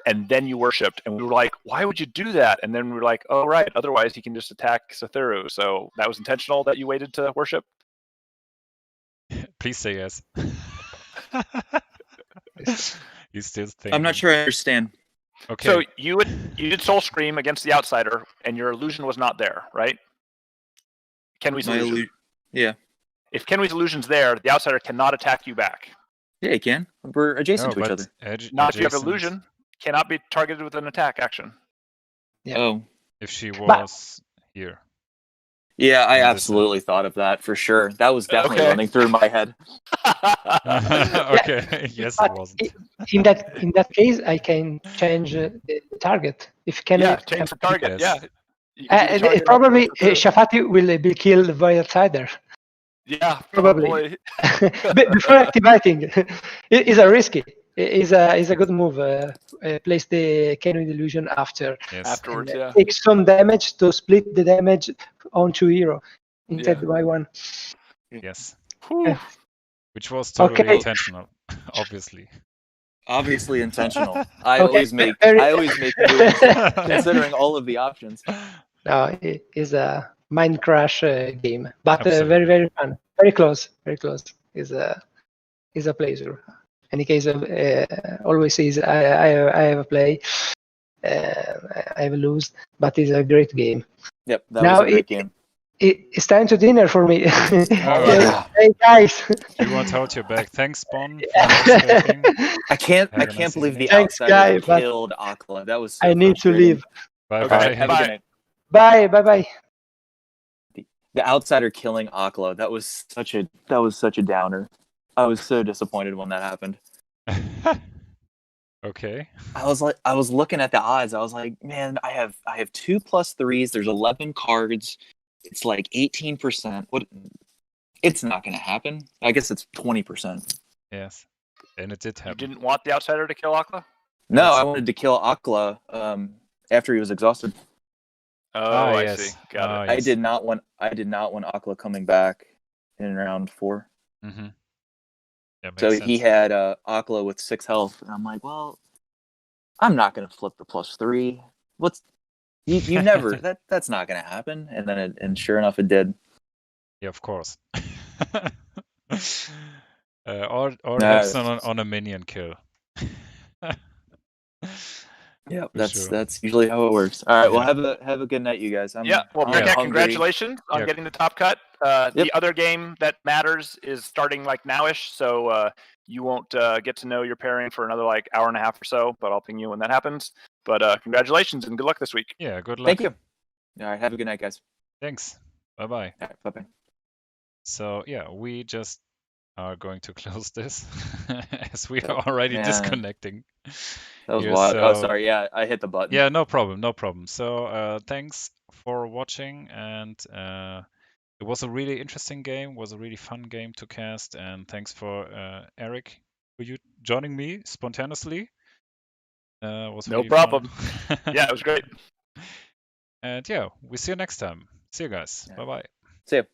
and then you worshipped, and we were like, why would you do that? And then we were like, oh, right, otherwise he can just attack Sathiru. So that was intentional that you waited to worship? Please say yes. You still think? I'm not sure I understand. Okay. So you did Soul Scream against the outsider, and your illusion was not there, right? Kenwee's illusion. Yeah. If Kenwee's illusion's there, the outsider cannot attack you back. Yeah, he can. We're adjacent to each other. Not if you have illusion. Cannot be targeted with an attack action. Yeah. Oh. If she was here. Yeah, I absolutely thought of that for sure. That was definitely running through my head. Okay. Yes, it wasn't. In that case, I can change the target. If can change the target. Yes. Yeah. Probably Shafati will be killed by outsider. Yeah, probably. Before activating, it's a risky. It's a good move. Place the Kenwee illusion after. Yes. Afterwards, yeah. Take some damage to split the damage onto hero instead by 1. Yes. Yeah. Which was totally intentional, obviously. Obviously intentional. I always make moves considering all of the options. No, it is a mind crash game, but very, very fun. Very close. Very close. Is a pleasure. Any case, always is I have a play, I have a lose, but it's a great game. Yep, that was a great game. It's time to dinner for me. Right. Hey guys. You won't hold your back. Thanks, Bonne. I can't believe the outsider killed Akla. That was. So I need to leave. Bye bye. Have a good night. Bye. The outsider killing Akla. That was such a downer. I was so disappointed when that happened. Okay. I was looking at the odds. I was like, man, I have 2+3s. There's 11 cards. It's like 18%. What? It's not going to happen. I guess it's 20%. Yes, and it did happen. You didn't want the outsider to kill Akla? No, I wanted to kill Akla after he was exhausted. Oh, I see. Got it. Yes. I did not want Akla coming back in round 4. Mm-hmm. So he had Akla with 6 health, and I'm like, well, I'm not going to flip the +3. You never that's not going to happen, and then and sure enough, it did. Yeah, of course. Or have on a minion kill. Yeah, that's usually how it works. All right, well, have a good night, you guys. Bearcat, congratulations on getting the top cut. The other game that matters is starting like nowish, so you won't get to know your pairing for another like hour and a half or so, but I'll ping you when that happens. But congratulations and good luck this week. Yeah, good luck. Thank you. All right, have a good night, guys. Thanks. Bye-bye. All right, bye-bye. So, yeah, we just are going to close this as we are already disconnecting. That was wild. Oh, sorry. Yeah, I hit the button. Yeah, no problem. So, thanks for watching, and it was a really interesting game, was a really fun game to cast, and thanks for Eric for you joining me spontaneously. Was no really problem. Yeah, it was great. And yeah, we see you next time. See you guys. Bye-bye. See you.